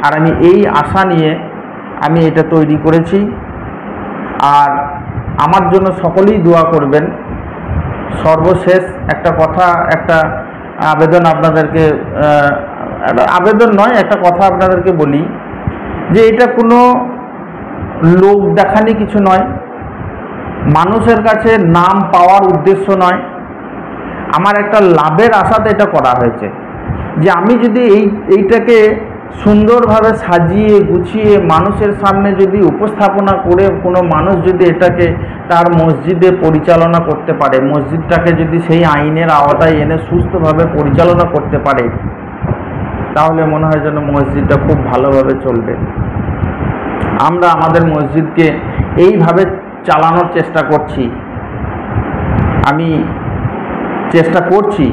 আর আমি এই আশা নিয়ে আমি এটা তৈরি করেছি। আর আমার জন্য সকলেই দোয়া করবেন। সর্বশেষ একটা কথা, একটা আবেদন আপনাদেরকে, আবেদন নয়, একটা কথা আপনাদেরকে বলি যে এটা কোনো লোক দেখানি কিছু নয়, মানুষের কাছে নাম পাওয়ার উদ্দেশ্য নয়। আমার একটা লাভের আশাতে এটা করা হয়েছে, যে আমি যদি এইটাকে সুন্দরভাবে সাজিয়ে গুছিয়ে মানুষের সামনে যদি উপস্থাপনা করে কোনো মানুষ যদি এটাকে তার মসজিদে পরিচালনা করতে পারে, মসজিদটাকে যদি সেই আইনের আওতায় এনে সুস্থভাবে পরিচালনা করতে পারে, তাহলে মনে হয় যেন মসজিদটা খুব ভালোভাবে চলবে। আমরা আমাদের মসজিদকে এইভাবে চালানোর চেষ্টা করছি, আমি চেষ্টা করছি,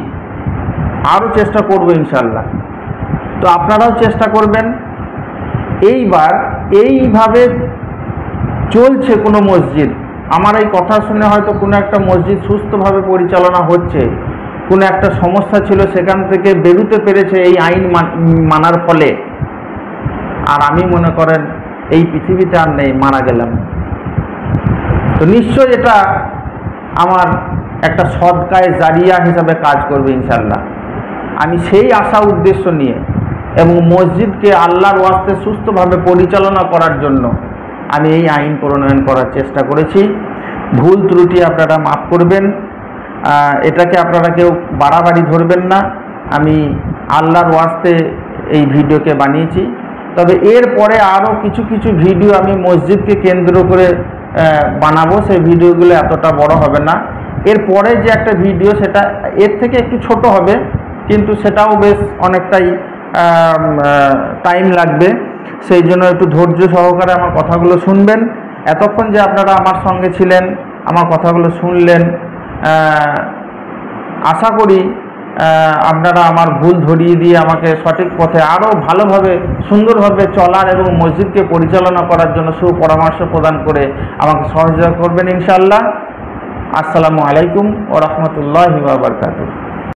আরও চেষ্টা করব ইনশাল্লাহ। তো আপনারাও চেষ্টা করবেন। এইবার এইভাবে চলছে কোনো মসজিদ, আমার এই কথা শুনে হয়তো কোনো একটা মসজিদ সুস্থভাবে পরিচালনা হচ্ছে, কোনো একটা সমস্যা ছিল সেখান থেকে বেরোতে পেরেছে এই আইন মানার ফলে, আর আমি মনে করেন এই পৃথিবীতে আর নেই, মারা গেলাম, তো নিশ্চয় এটা আমার একটা সদকায়ে জারিয়া হিসাবে কাজ করবে ইনশাল্লাহ। আমি সেই আশা উদ্দেশ্য নিয়ে এবং মসজিদকে আল্লাহর ওয়াস্তে সুস্থভাবে পরিচালনা করার জন্য আমি এই আইন প্রণয়ন করার চেষ্টা করেছি। ভুল ত্রুটি আপনারা মাফ করবেন, এটাকে আপনারা কেউ বাড়াবাড়ি ধরবেন না। আমি আল্লাহর ওয়াস্তে এই ভিডিওকে বানিয়েছি। তবে এরপরে আরও কিছু কিছু ভিডিও আমি মসজিদকে কেন্দ্র করে বানাবো, সেই ভিডিওগুলো এতটা বড় হবে না। এরপরে যে একটা ভিডিও, সেটা এর থেকে একটু ছোট হবে, কিন্তু সেটাও বেশ অনেকটাই টাইম লাগবে। সেই জন্য একটু ধৈর্য সহকারে আমার কথাগুলো শুনবেন। এতক্ষণ যে আপনারা আমার সঙ্গে ছিলেন, আমার কথাগুলো শুনলেন, আশা করি আপনারা আমার ভুল ধরিয়ে দিয়ে আমাকে সঠিক পথে আরও ভালোভাবে সুন্দরভাবে চলার এবং মসজিদকে পরিচালনা করার জন্য সুপরামর্শ প্রদান করে আমাকে সহযোগিতা করবেন ইনশাআল্লাহ। আসসালামু আলাইকুম ওয়া রাহমাতুল্লাহি ওয়া বারাকাতুহু।